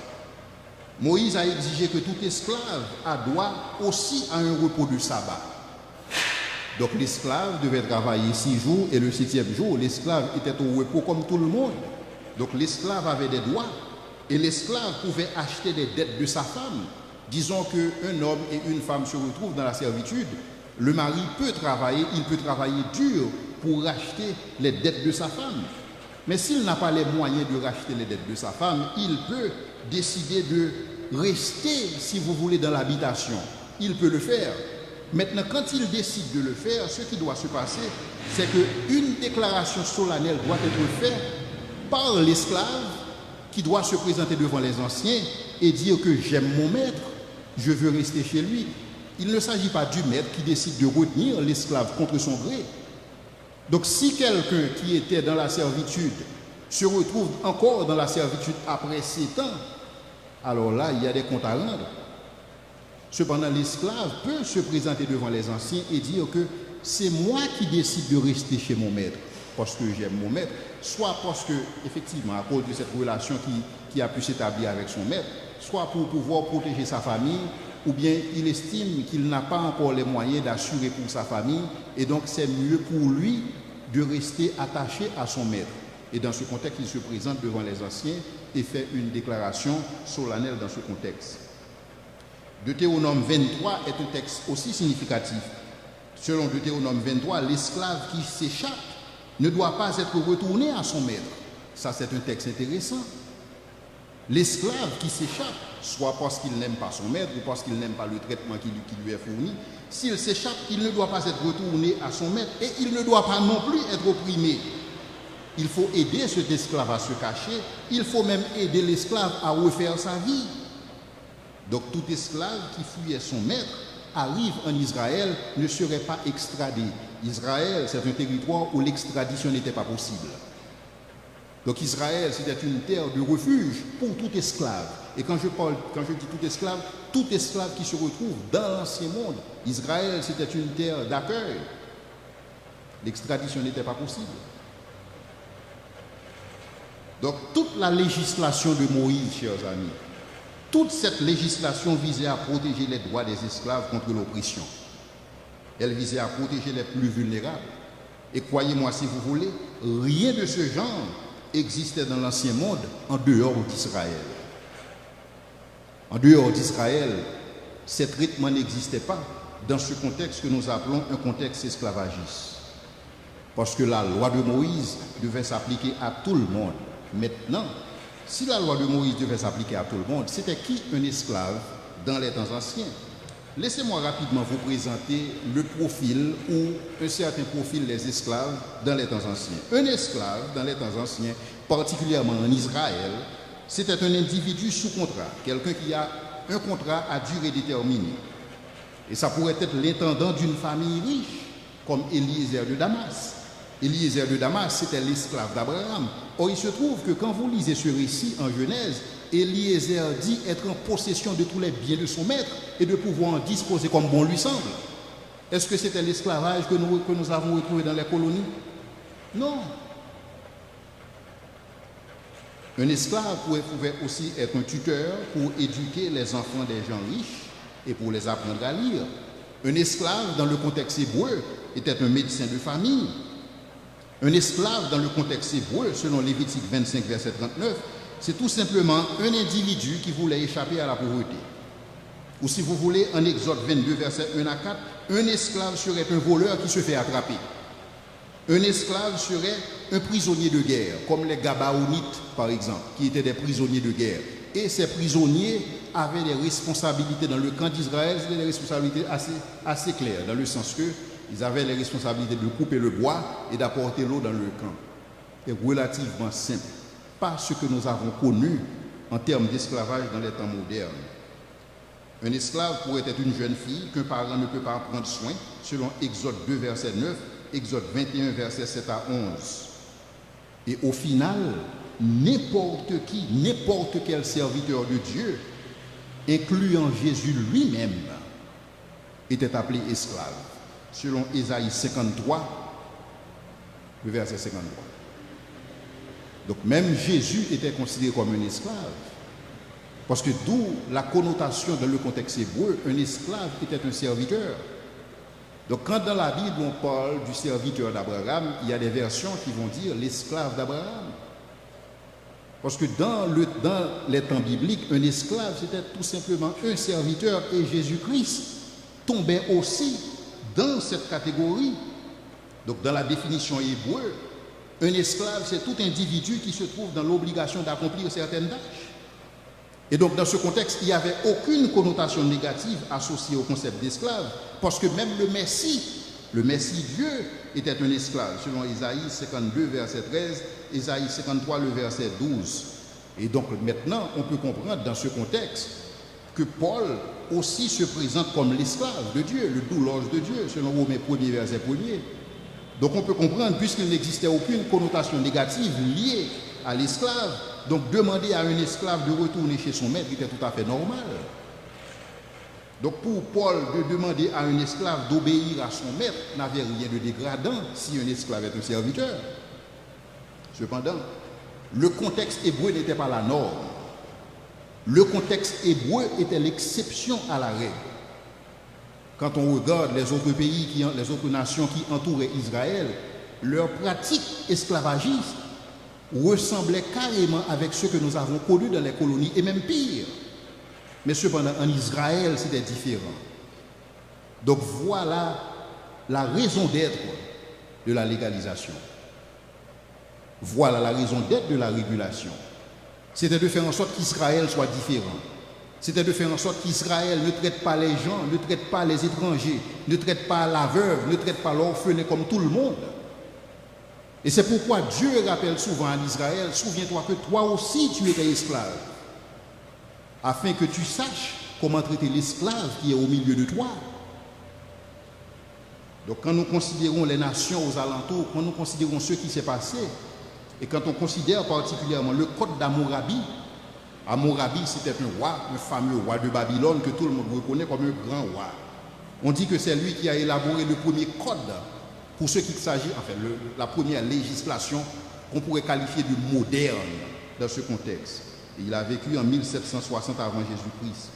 Moïse a exigé que tout esclave a droit aussi à un repos de sabbat. Donc l'esclave devait travailler 6 jours et le 7e jour, l'esclave était au repos comme tout le monde. Donc l'esclave avait des droits et l'esclave pouvait acheter des dettes de sa femme. Disons qu'un homme et une femme se retrouvent dans la servitude, le mari peut travailler, il peut travailler dur pour racheter les dettes de sa femme. Mais s'il n'a pas les moyens de racheter les dettes de sa femme, il peut décider de rester, si vous voulez, dans l'habitation. Il peut le faire. Maintenant, quand il décide de le faire, ce qui doit se passer, c'est qu'une déclaration solennelle doit être faite par l'esclave qui doit se présenter devant les anciens et dire que j'aime mon maître, je veux rester chez lui. Il ne s'agit pas du maître qui décide de retenir l'esclave contre son gré. Donc si quelqu'un qui était dans la servitude se retrouve encore dans la servitude après 7 ans, alors là, il y a des comptes à rendre. Cependant, l'esclave peut se présenter devant les anciens et dire que c'est moi qui décide de rester chez mon maître parce que j'aime mon maître, soit parce que, effectivement, à cause de cette relation qui a pu s'établir avec son maître, soit pour pouvoir protéger sa famille, ou bien il estime qu'il n'a pas encore les moyens d'assurer pour sa famille, et donc c'est mieux pour lui de rester attaché à son maître. Et dans ce contexte, il se présente devant les anciens et fait une déclaration solennelle dans ce contexte. Deutéronome 23 est un texte aussi significatif. Selon Deutéronome 23, l'esclave qui s'échappe ne doit pas être retourné à son maître. Ça, c'est un texte intéressant. L'esclave qui s'échappe, soit parce qu'il n'aime pas son maître ou parce qu'il n'aime pas le traitement qui lui est fourni, s'il s'échappe, il ne doit pas être retourné à son maître et il ne doit pas non plus être opprimé. Il faut aider cet esclave à se cacher, il faut même aider l'esclave à refaire sa vie. Donc tout esclave qui fuyait son maître arrive en Israël ne serait pas extradé. Israël, c'est un territoire où l'extradition n'était pas possible. Donc Israël, c'était une terre de refuge pour tout esclave. Et quand je dis tout esclave qui se retrouve dans l'ancien monde, Israël, c'était une terre d'accueil. L'extradition n'était pas possible. Donc toute la législation de Moïse, chers amis, toute cette législation visait à protéger les droits des esclaves contre l'oppression. Elle visait à protéger les plus vulnérables. Et croyez-moi si vous voulez, rien de ce genre existait dans l'ancien monde en dehors d'Israël. En dehors d'Israël, ce traitement n'existait pas dans ce contexte que nous appelons un contexte esclavagiste. Parce que la loi de Moïse devait s'appliquer à tout le monde. Maintenant, si la loi de Moïse devait s'appliquer à tout le monde, c'était qui un esclave dans les temps anciens? Laissez-moi rapidement vous présenter le profil ou un certain profil des esclaves dans les temps anciens. Un esclave dans les temps anciens, particulièrement en Israël, c'était un individu sous contrat, quelqu'un qui a un contrat à durée déterminée. Et ça pourrait être l'intendant d'une famille riche, comme Eliezer de Damas. Eliezer de Damas, c'était l'esclave d'Abraham. Or, il se trouve que quand vous lisez ce récit en Genèse, Eliezer dit être en possession de tous les biens de son maître et de pouvoir en disposer comme bon lui semble. Est-ce que c'était l'esclavage que nous avons retrouvé dans les colonies? Non. Un esclave pouvait aussi être un tuteur pour éduquer les enfants des gens riches et pour les apprendre à lire. Un esclave, dans le contexte hébreu, était un médecin de famille. Un esclave, dans le contexte hébreu, selon Lévitique 25, verset 39, c'est tout simplement un individu qui voulait échapper à la pauvreté. Ou si vous voulez, en Exode 22, verset 1 à 4, un esclave serait un voleur qui se fait attraper. Un esclave serait un prisonnier de guerre, comme les Gabaonites, par exemple, qui étaient des prisonniers de guerre. Et ces prisonniers avaient des responsabilités dans le camp d'Israël, c'était des responsabilités assez claires, dans le sens qu'ils avaient les responsabilités de couper le bois et d'apporter l'eau dans le camp. C'est relativement simple. Pas ce que nous avons connu en termes d'esclavage dans les temps modernes. Un esclave pourrait être une jeune fille qu'un parent ne peut pas prendre soin, selon Exode 2, verset 9, Exode 21, verset 7 à 11. Et au final, n'importe quel serviteur de Dieu, incluant Jésus lui-même, était appelé esclave, selon Ésaïe 53, le verset 53. Donc même Jésus était considéré comme un esclave. Parce que d'où la connotation dans le contexte hébreu, un esclave était un serviteur. Donc quand dans la Bible on parle du serviteur d'Abraham, il y a des versions qui vont dire l'esclave d'Abraham. Parce que dans les temps bibliques, un esclave c'était tout simplement un serviteur et Jésus-Christ tombait aussi dans cette catégorie. Donc dans la définition hébreu, un esclave, c'est tout individu qui se trouve dans l'obligation d'accomplir certaines tâches. Et donc, dans ce contexte, il n'y avait aucune connotation négative associée au concept d'esclave, parce que même le Messie Dieu, était un esclave, selon Ésaïe 52, verset 13, Ésaïe 53, le verset 12. Et donc, maintenant, on peut comprendre dans ce contexte que Paul aussi se présente comme l'esclave de Dieu, le doulos de Dieu, selon Romains 1er, verset 1er. Donc on peut comprendre, puisqu'il n'existait aucune connotation négative liée à l'esclave, donc demander à un esclave de retourner chez son maître était tout à fait normal. Donc pour Paul, de demander à un esclave d'obéir à son maître n'avait rien de dégradant si un esclave est un serviteur. Cependant, le contexte hébreu n'était pas la norme. Le contexte hébreu était l'exception à la règle. Quand on regarde les autres pays, les autres nations qui entouraient Israël, leur pratique esclavagiste ressemblait carrément avec ce que nous avons connu dans les colonies, et même pire. Mais cependant, en Israël, c'était différent. Donc voilà la raison d'être de la légalisation. Voilà la raison d'être de la régulation. C'était de faire en sorte qu'Israël soit différent. C'était de faire en sorte qu'Israël ne traite pas les gens, ne traite pas les étrangers, ne traite pas la veuve, ne traite pas l'orphelin comme tout le monde. Et c'est pourquoi Dieu rappelle souvent à l'Israël, souviens-toi que toi aussi tu étais esclave, afin que tu saches comment traiter l'esclave qui est au milieu de toi. Donc quand nous considérons les nations aux alentours, quand nous considérons ce qui s'est passé, et quand on considère particulièrement le code d'Hammurabi, Hammurabi c'était un roi, un fameux roi de Babylone que tout le monde reconnaît comme un grand roi. On dit que c'est lui qui a élaboré le premier code pour ce qui s'agit, enfin la première législation qu'on pourrait qualifier de moderne dans ce contexte. Et il a vécu en 1760 avant Jésus-Christ.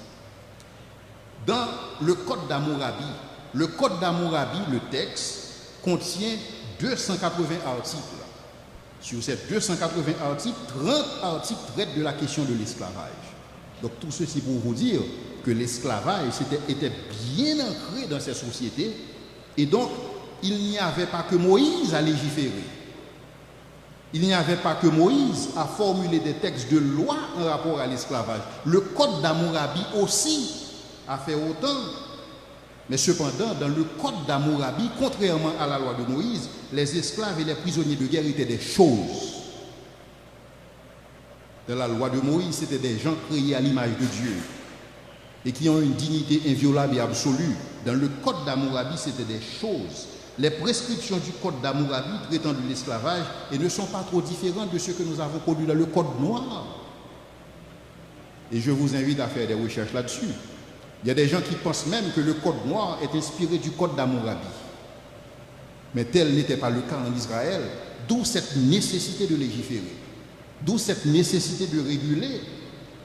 Dans le code d'Hammurabi, le texte contient 280 articles. Sur ces 280 articles, 30 articles traitent de la question de l'esclavage. Donc tout ceci pour vous dire que l'esclavage était bien ancré dans ces sociétés et donc il n'y avait pas que Moïse à légiférer. Il n'y avait pas que Moïse à formuler des textes de loi en rapport à l'esclavage. Le code d'Hammurabi aussi a fait autant. Mais cependant, dans le code d'Hammurabi, contrairement à la loi de Moïse, les esclaves et les prisonniers de guerre étaient des choses. Dans la loi de Moïse, c'était des gens créés à l'image de Dieu et qui ont une dignité inviolable et absolue. Dans le code d'Hammurabi, c'était des choses. Les prescriptions du code d'Hammurabi traitant de l'esclavage et ne sont pas trop différentes de ce que nous avons connu dans le code noir. Et je vous invite à faire des recherches là-dessus. Il y a des gens qui pensent même que le code noir est inspiré du code d'Hammurabi. Mais tel n'était pas le cas en Israël, d'où cette nécessité de légiférer, d'où cette nécessité de réguler.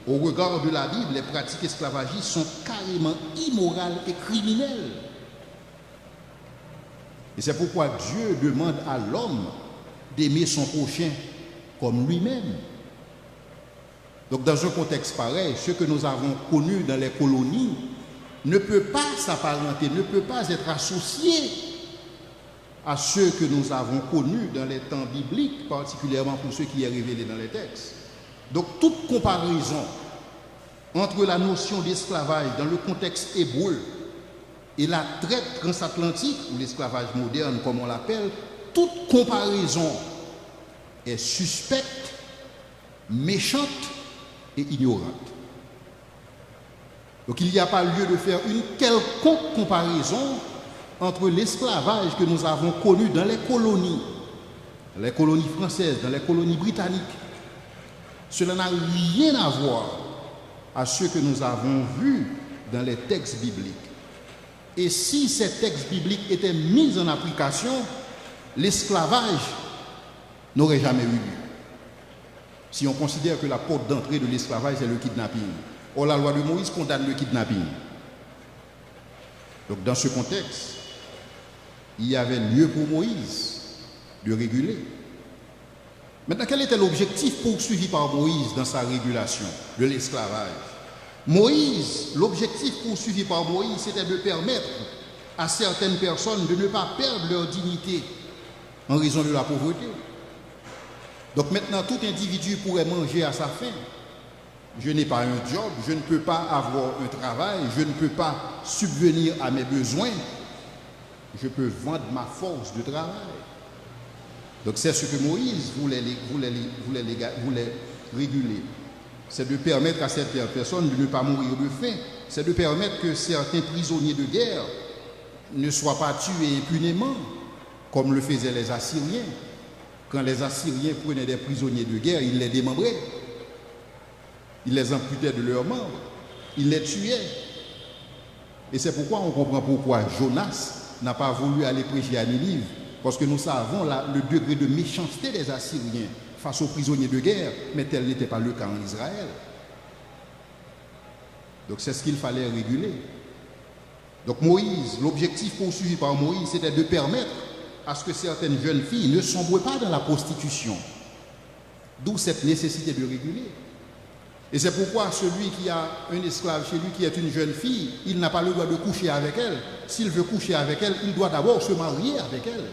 Au regard de la Bible, les pratiques esclavagistes sont carrément immorales et criminelles. Et c'est pourquoi Dieu demande à l'homme d'aimer son prochain comme lui-même. Donc dans un contexte pareil, ce que nous avons connu dans les colonies ne peut pas s'apparenter, ne peut pas être associé à ce que nous avons connu dans les temps bibliques, particulièrement pour ce qui est révélé dans les textes. Donc toute comparaison entre la notion d'esclavage dans le contexte hébreu et la traite transatlantique, ou l'esclavage moderne comme on l'appelle, toute comparaison est suspecte, méchante et ignorante. Donc il n'y a pas lieu de faire une quelconque comparaison entre l'esclavage que nous avons connu dans les colonies françaises, dans les colonies britanniques. Cela n'a rien à voir à ce que nous avons vu dans les textes bibliques. Et si ces textes bibliques étaient mis en application, l'esclavage n'aurait jamais eu lieu. Si on considère que la porte d'entrée de l'esclavage, c'est le kidnapping. Or, la loi de Moïse condamne le kidnapping. Donc, dans ce contexte, il y avait lieu pour Moïse de réguler. Maintenant, quel était l'objectif poursuivi par Moïse dans sa régulation de l'esclavage? Moïse, l'objectif poursuivi par Moïse, c'était de permettre à certaines personnes de ne pas perdre leur dignité en raison de la pauvreté. Donc maintenant, tout individu pourrait manger à sa faim. Je n'ai pas un job, je ne peux pas avoir un travail, je ne peux pas subvenir à mes besoins. Je peux vendre ma force de travail. Donc c'est ce que Moïse voulait réguler. C'est de permettre à certaines personnes de ne pas mourir de faim. C'est de permettre que certains prisonniers de guerre ne soient pas tués impunément, comme le faisaient les Assyriens. Quand les Assyriens prenaient des prisonniers de guerre, ils les démembraient. Ils les amputaient de leurs membres. Ils les tuaient. Et c'est pourquoi on comprend pourquoi Jonas n'a pas voulu aller prêcher à Ninive. Parce que nous savons le degré de méchanceté des Assyriens face aux prisonniers de guerre, mais tel n'était pas le cas en Israël. Donc c'est ce qu'il fallait réguler. Donc Moïse, l'objectif poursuivi par Moïse, c'était de permettre à ce que certaines jeunes filles ne sombrent pas dans la prostitution. D'où cette nécessité de réguler. Et c'est pourquoi celui qui a un esclave chez lui qui est une jeune fille, il n'a pas le droit de coucher avec elle. S'il veut coucher avec elle, il doit d'abord se marier avec elle.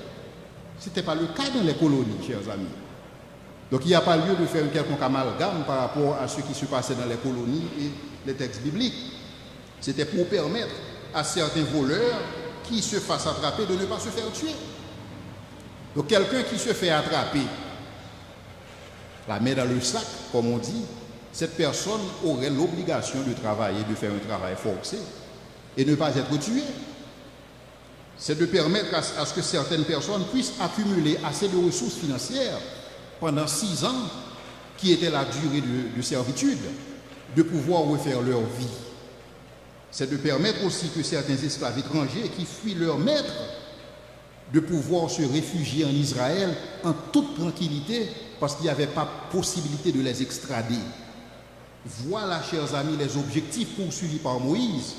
Ce n'était pas le cas dans les colonies, chers amis. Donc il n'y a pas lieu de faire un quelconque amalgame par rapport à ce qui se passait dans les colonies et les textes bibliques. C'était pour permettre à certains voleurs qui se fassent attraper de ne pas se faire tuer. Donc quelqu'un qui se fait attraper, la main dans le sac, comme on dit, cette personne aurait l'obligation de travailler, de faire un travail forcé et ne pas être tuée. c'est de permettre à ce que certaines personnes puissent accumuler assez de ressources financières pendant 6 ans, qui était la durée de servitude, de pouvoir refaire leur vie. C'est de permettre aussi que certains esclaves étrangers qui fuient leur maître, de pouvoir se réfugier en Israël en toute tranquillité, parce qu'il n'y avait pas possibilité de les extrader. Voilà, chers amis, les objectifs poursuivis par Moïse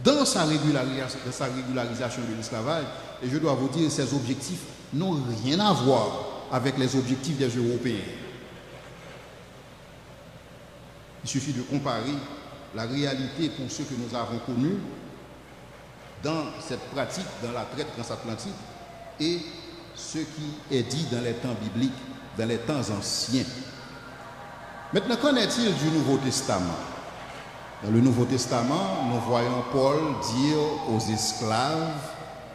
dans sa régularisation de l'esclavage. Et je dois vous dire, ces objectifs n'ont rien à voir avec les objectifs des Européens. Il suffit de comparer la réalité pour ceux que nous avons connus dans cette pratique, dans la traite transatlantique, et ce qui est dit dans les temps bibliques, dans les temps anciens. Maintenant, qu'en est-il du Nouveau Testament? Dans le Nouveau Testament, nous voyons Paul dire aux esclaves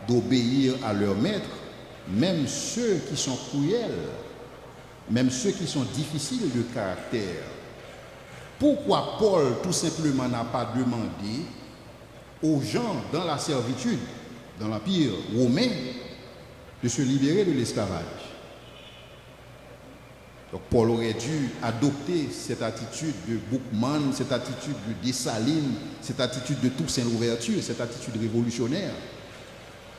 d'obéir à leur maître, même ceux qui sont cruels, même ceux qui sont difficiles de caractère. Pourquoi Paul, tout simplement, n'a pas demandé aux gens dans la servitude, dans l'Empire romain, de se libérer de l'esclavage? Donc Paul aurait dû adopter cette attitude de Boukman, cette attitude de Dessalines, cette attitude de Toussaint Louverture, cette attitude révolutionnaire.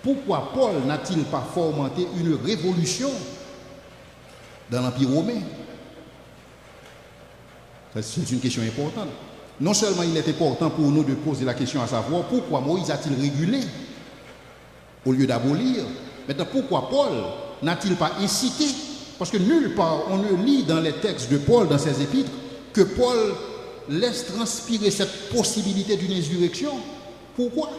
Pourquoi Paul n'a-t-il pas fomenté une révolution dans l'Empire romain? C'est une question importante. Non seulement il est important pour nous de poser la question à savoir pourquoi Moïse a-t-il régulé au lieu d'abolir. Maintenant, pourquoi Paul n'a-t-il pas incité? Parce que nulle part on ne lit dans les textes de Paul, dans ses épîtres, que Paul laisse transpirer cette possibilité d'une insurrection. Pourquoi?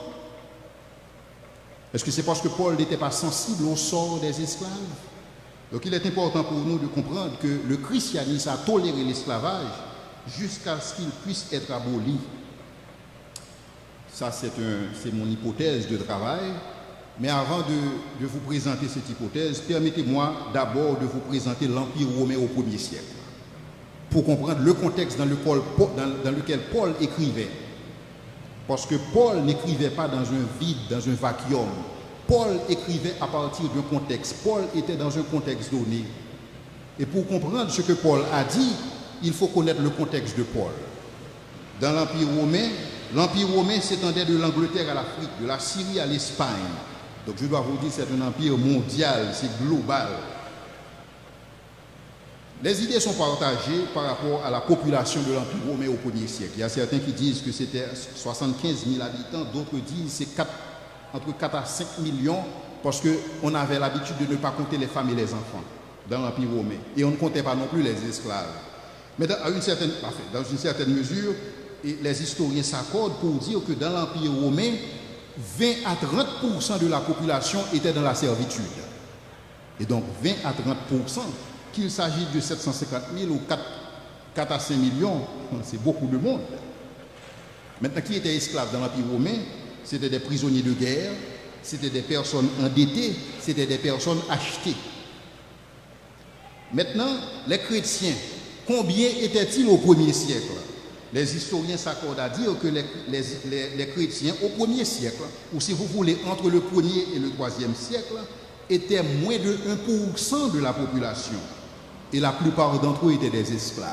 Est-ce que c'est parce que Paul n'était pas sensible au sort des esclaves? Donc il est important pour nous de comprendre que le christianisme a toléré l'esclavage jusqu'à ce qu'il puisse être aboli. Ça, c'est mon hypothèse de travail. Mais avant de vous présenter cette hypothèse, permettez-moi d'abord de vous présenter l'Empire romain au 1er siècle, pour comprendre le contexte dans lequel Paul écrivait. Parce que Paul n'écrivait pas dans un vide, dans un vacuum. Paul écrivait à partir d'un contexte. Paul était dans un contexte donné. Et pour comprendre ce que Paul a dit, il faut connaître le contexte de Paul. Dans l'Empire romain s'étendait de l'Angleterre à l'Afrique, de la Syrie à l'Espagne. Donc je dois vous dire, c'est un empire mondial, c'est global. Les idées sont partagées par rapport à la population de l'Empire romain au 1er siècle. Il y a certains qui disent que c'était 75 000 habitants, d'autres disent que c'est entre 4 à 5 millions, parce qu'on avait l'habitude de ne pas compter les femmes et les enfants dans l'Empire romain. Et on ne comptait pas non plus les esclaves. Mais dans une certaine mesure, les historiens s'accordent pour dire que dans l'Empire romain, 20 à 30% de la population était dans la servitude. Et donc 20 à 30%, qu'il s'agisse de 750 000 ou 4 à 5 millions, c'est beaucoup de monde. Maintenant, qui était esclave dans l'Empire romain? C'était des prisonniers de guerre, c'était des personnes endettées, c'était des personnes achetées. Maintenant, les chrétiens, combien étaient-ils au 1er siècle? Les historiens s'accordent à dire que les chrétiens au 1er siècle, ou si vous voulez entre le 1er et le 3e siècle, étaient moins de 1% de la population. Et la plupart d'entre eux étaient des esclaves.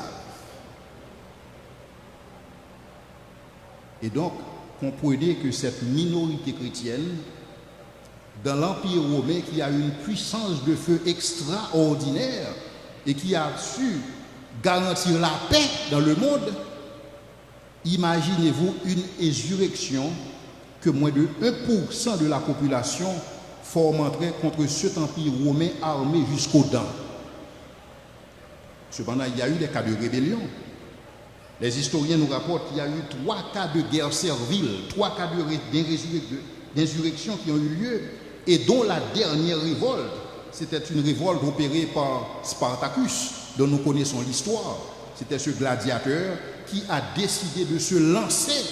Et donc, comprenez que cette minorité chrétienne, dans l'Empire romain, qui a une puissance de feu extraordinaire et qui a su garantir la paix dans le monde, imaginez-vous une insurrection que moins de 1% de la population formerait contre cet empire romain armé jusqu'aux dents. Cependant, il y a eu des cas de rébellion. Les historiens nous rapportent qu'il y a eu 3 cas de guerre servile, 3 cas d'insurrection qui ont eu lieu, et dont la dernière révolte, c'était une révolte opérée par Spartacus, dont nous connaissons l'histoire. C'était ce gladiateur qui a décidé de se lancer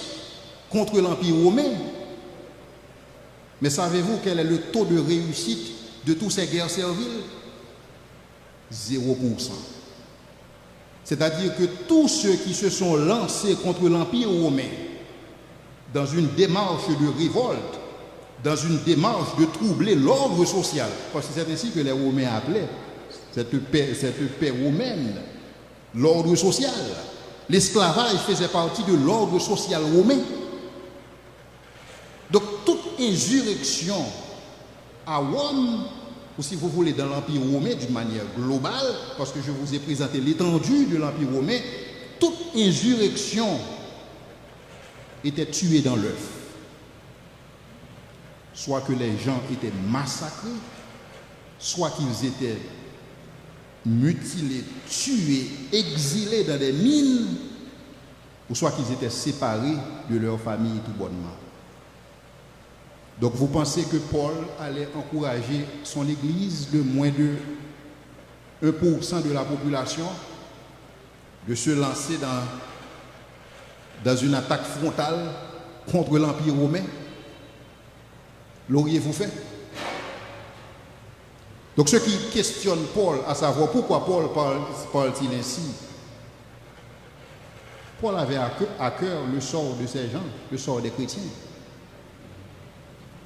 contre l'Empire romain. Mais savez-vous quel est le taux de réussite de toutes ces guerres serviles? 0%. C'est-à-dire que tous ceux qui se sont lancés contre l'Empire romain dans une démarche de révolte dans une démarche de troubler l'ordre social. Parce que c'est ainsi que les Romains appelaient cette paix romaine, l'ordre social. L'esclavage faisait partie de l'ordre social romain. Donc toute insurrection à Rome, ou si vous voulez dans l'Empire romain d'une manière globale, parce que je vous ai présenté l'étendue de l'Empire romain, toute insurrection était tuée dans l'œuf. Soit que les gens étaient massacrés, soit qu'ils étaient mutilés, tués, exilés dans des mines, ou soit qu'ils étaient séparés de leur famille tout bonnement. Donc vous pensez que Paul allait encourager son église de moins de 1% de la population de se lancer dans une attaque frontale contre l'Empire romain? L'auriez-vous fait? Donc ceux qui questionnent Paul, à savoir pourquoi Paul parle-t-il ainsi, Paul avait à cœur le sort de ces gens, le sort des chrétiens.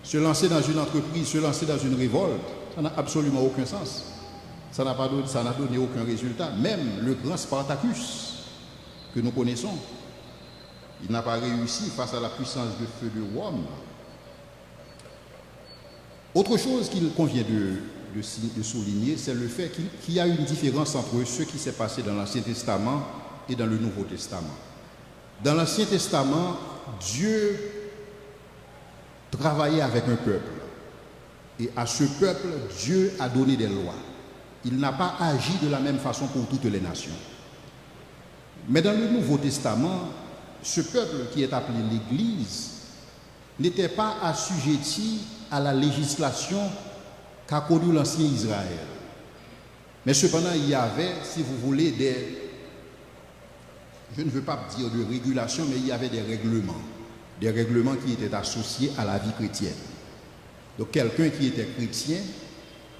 Se lancer dans une entreprise, se lancer dans une révolte, ça n'a absolument aucun sens. Ça n'a donné aucun résultat. Même le grand Spartacus que nous connaissons, il n'a pas réussi face à la puissance de feu de Rome. Autre chose qu'il convient de souligner, c'est le fait qu'il y a une différence entre ce qui s'est passé dans l'Ancien Testament et dans le Nouveau Testament. Dans l'Ancien Testament, Dieu travaillait avec un peuple. Et à ce peuple, Dieu a donné des lois. Il n'a pas agi de la même façon pour toutes les nations. Mais dans le Nouveau Testament, ce peuple qui est appelé l'Église n'était pas assujetti à la législation qu'a connue l'ancien Israël. Mais cependant, il y avait, si vous voulez, je ne veux pas dire de régulation, mais il y avait des règlements qui étaient associés à la vie chrétienne. Donc quelqu'un qui était chrétien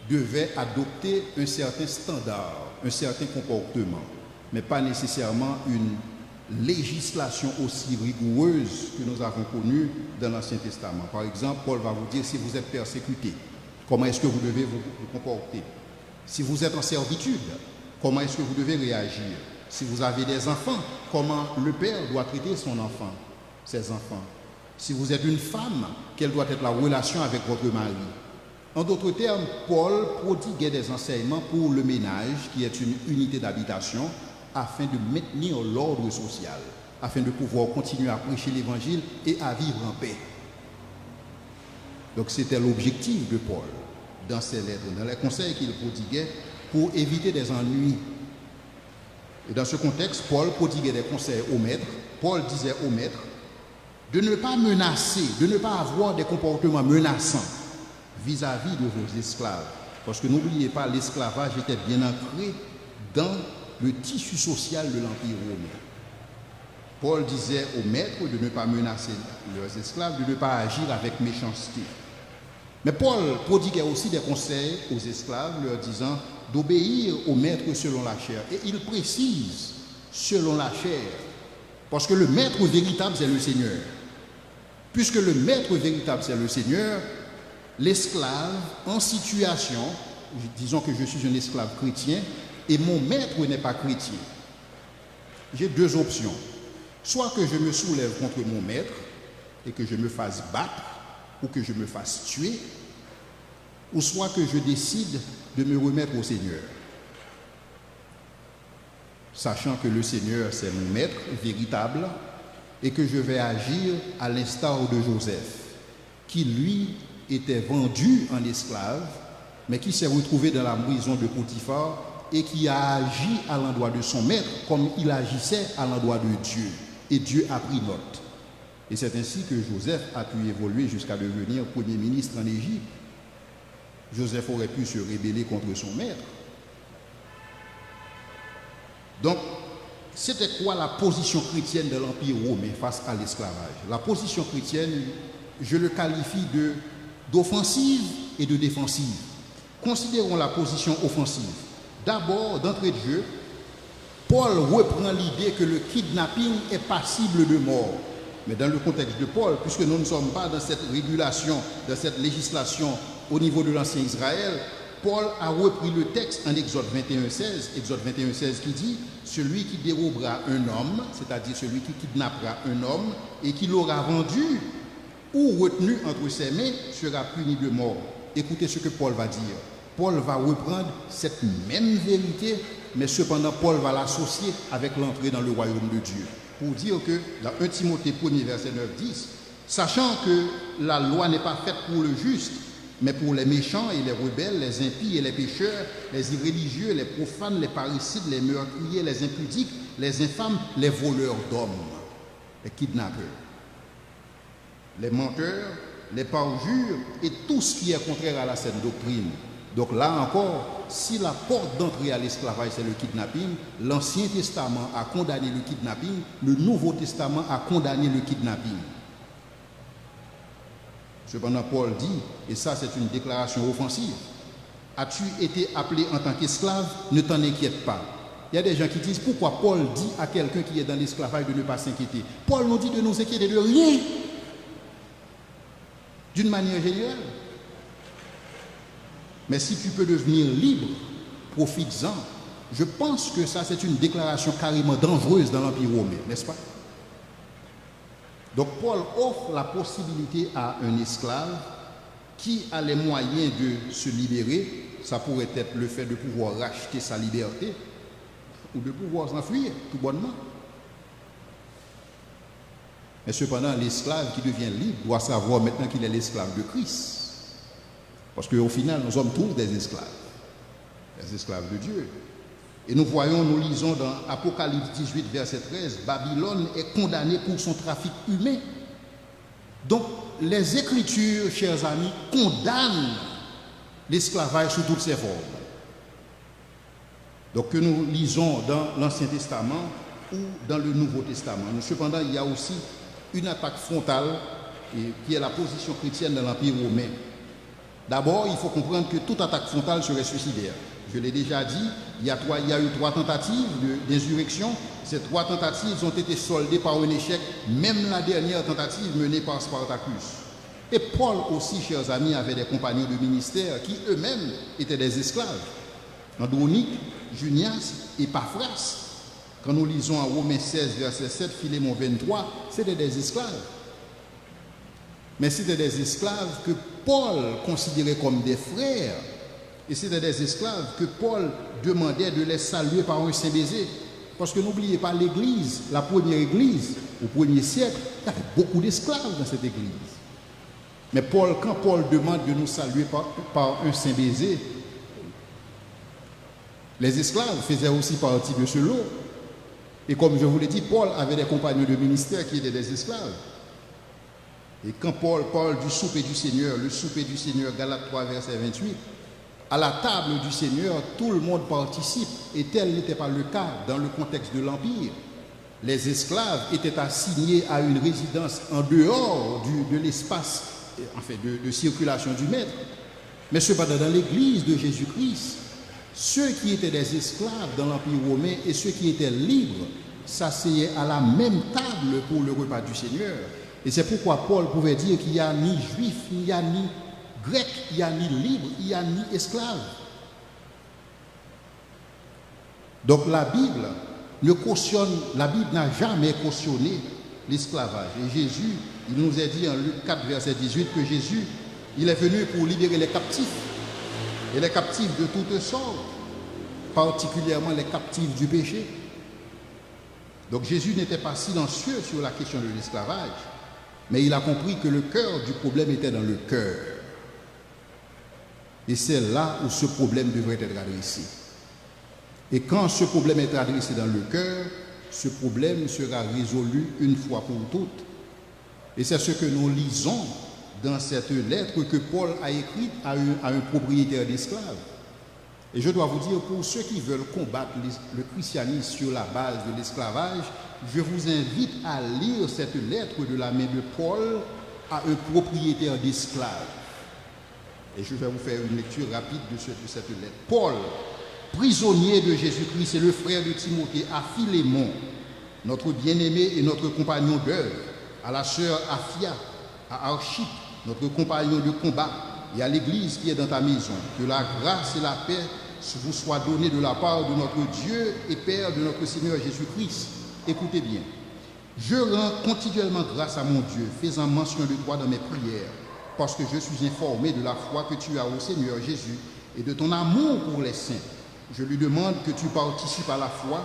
devait adopter un certain standard, un certain comportement, mais pas nécessairement une législation aussi rigoureuse que nous avons connue dans l'Ancien Testament. Par exemple, Paul va vous dire, si vous êtes persécuté, comment est-ce que vous devez vous comporter? Si vous êtes en servitude, comment est-ce que vous devez réagir? Si vous avez des enfants, comment le père doit traiter son enfant, ses enfants? Si vous êtes une femme, quelle doit être la relation avec votre mari? En d'autres termes, Paul prodiguait des enseignements pour le ménage, qui est une unité d'habitation, afin de maintenir l'ordre social, afin de pouvoir continuer à prêcher l'évangile et à vivre en paix. Donc c'était l'objectif de Paul dans ses lettres, dans les conseils qu'il prodiguait pour éviter des ennuis. Et dans ce contexte, Paul prodiguait des conseils aux maîtres. Paul disait aux maîtres de ne pas menacer, de ne pas avoir des comportements menaçants vis-à-vis de vos esclaves. Parce que n'oubliez pas, l'esclavage était bien ancré dans le tissu social de l'Empire romain. Paul disait aux maîtres de ne pas menacer leurs esclaves, de ne pas agir avec méchanceté. Mais Paul prodiguait aussi des conseils aux esclaves, leur disant d'obéir aux maîtres selon la chair. Et il précise selon la chair, parce que le maître véritable, c'est le Seigneur. Puisque le maître véritable, c'est le Seigneur, l'esclave en situation, disons que je suis un esclave chrétien, et mon maître n'est pas chrétien. J'ai deux options. Soit que je me soulève contre mon maître et que je me fasse battre ou que je me fasse tuer, ou soit que je décide de me remettre au Seigneur. Sachant que le Seigneur, c'est mon maître véritable et que je vais agir à l'instar de Joseph, qui lui était vendu en esclave, mais qui s'est retrouvé dans la prison de Potiphar et qui a agi à l'endroit de son maître comme il agissait à l'endroit de Dieu. Et Dieu a pris note. Et c'est ainsi que Joseph a pu évoluer jusqu'à devenir premier ministre en Égypte. Joseph aurait pu se rebeller contre son maître. Donc, c'était quoi la position chrétienne de l'Empire romain face à l'esclavage? La position chrétienne, je le qualifie d'offensive et de défensive. Considérons la position offensive. D'abord, d'entrée de jeu, Paul reprend l'idée que le kidnapping est passible de mort. Mais dans le contexte de Paul, puisque nous ne sommes pas dans cette régulation, dans cette législation au niveau de l'ancien Israël, Paul a repris le texte en Exode 21,16. Exode 21,16 qui dit « Celui qui dérobera un homme, c'est-à-dire celui qui kidnappera un homme et qui l'aura vendu ou retenu entre ses mains, sera puni de mort. » Écoutez ce que Paul va dire. Paul va reprendre cette même vérité, mais cependant Paul va l'associer avec l'entrée dans le royaume de Dieu. Pour dire que dans 1 Timothée 1 verset 9-10, sachant que la loi n'est pas faite pour le juste, mais pour les méchants et les rebelles, les impies et les pécheurs, les irréligieux, les profanes, les parricides, les meurtriers, les impudiques, les infâmes, les voleurs d'hommes, les kidnappeurs, les menteurs, les parjures et tout ce qui est contraire à la saine doctrine. Donc là encore, si la porte d'entrée à l'esclavage c'est le kidnapping, l'Ancien Testament a condamné le kidnapping, le Nouveau Testament a condamné le kidnapping. Cependant, Paul dit, et ça c'est une déclaration offensive, as-tu été appelé en tant qu'esclave? Ne t'en inquiète pas. Il y a des gens qui disent, pourquoi Paul dit à quelqu'un qui est dans l'esclavage de ne pas s'inquiéter? Paul nous dit de nous inquiéter de rien, d'une manière générale. Mais si tu peux devenir libre, profites-en. Je pense que ça c'est une déclaration carrément dangereuse dans l'Empire romain, n'est-ce pas? Donc Paul offre la possibilité à un esclave qui a les moyens de se libérer, ça pourrait être le fait de pouvoir racheter sa liberté ou de pouvoir s'enfuir tout bonnement. Mais cependant, l'esclave qui devient libre doit savoir maintenant qu'il est l'esclave de Christ. Parce qu'au final, nous sommes tous des esclaves de Dieu. Et nous voyons, nous lisons dans Apocalypse 18, verset 13, Babylone est condamnée pour son trafic humain. Donc, les Écritures, chers amis, condamnent l'esclavage sous toutes ses formes. Donc, que nous lisons dans l'Ancien Testament ou dans le Nouveau Testament. Cependant, il y a aussi une attaque frontale qui est la position chrétienne dans l'Empire romain. D'abord, il faut comprendre que toute attaque frontale serait suicidaire. Je l'ai déjà dit, il y a eu 3 tentatives d'insurrection. Ces 3 tentatives ont été soldées par un échec, même la dernière tentative menée par Spartacus. Et Paul aussi, chers amis, avait des compagnons de ministère qui eux-mêmes étaient des esclaves. Andronique, Junias et Paphras. Quand nous lisons en Romains 16, verset 7, Philémon 23, c'était des esclaves. Mais c'était des esclaves que Paul considérait comme des frères. Et c'était des esclaves que Paul demandait de les saluer par un saint baiser. Parce que n'oubliez pas l'église, la première église, au 1er siècle, il y avait beaucoup d'esclaves dans cette église. Mais quand Paul demande de nous saluer par un saint baiser, les esclaves faisaient aussi partie de ce lot. Et comme je vous l'ai dit, Paul avait des compagnons de ministère qui étaient des esclaves. Et quand Paul parle du souper du Seigneur, le souper du Seigneur, Galates 3, verset 28, à la table du Seigneur, tout le monde participe, et tel n'était pas le cas dans le contexte de l'Empire. Les esclaves étaient assignés à une résidence en dehors de l'espace de circulation du maître. Mais cependant, dans l'église de Jésus-Christ, ceux qui étaient des esclaves dans l'Empire romain et ceux qui étaient libres s'asseyaient à la même table pour le repas du Seigneur. Et c'est pourquoi Paul pouvait dire qu'il n'y a ni juif, il n'y a ni grec, il n'y a ni libre, il n'y a ni esclave. Donc la Bible n'a jamais cautionné l'esclavage. Et Jésus, il nous a dit en Luc 4, verset 18, que Jésus, il est venu pour libérer les captifs. Et les captifs de toutes sortes, particulièrement les captifs du péché. Donc Jésus n'était pas silencieux sur la question de l'esclavage, mais il a compris que le cœur du problème était dans le cœur. Et c'est là où ce problème devrait être adressé. Et quand ce problème est adressé dans le cœur, ce problème sera résolu une fois pour toutes. Et c'est ce que nous lisons dans cette lettre que Paul a écrite à un propriétaire d'esclaves. Et je dois vous dire, pour ceux qui veulent combattre le christianisme sur la base de l'esclavage, je vous invite à lire cette lettre de la main de Paul à un propriétaire d'esclaves. Et je vais vous faire une lecture rapide de cette lettre. Paul, prisonnier de Jésus-Christ et le frère de Timothée, à Philémon, notre bien-aimé et notre compagnon d'œuvre, à la sœur Afia, à Archip, notre compagnon de combat, et à l'église qui est dans ta maison. Que la grâce et la paix vous soient données de la part de notre Dieu et Père de notre Seigneur Jésus-Christ. Écoutez bien. Je rends continuellement grâce à mon Dieu, faisant mention de toi dans mes prières, parce que je suis informé de la foi que tu as au Seigneur Jésus et de ton amour pour les saints. Je lui demande que tu participes à la foi.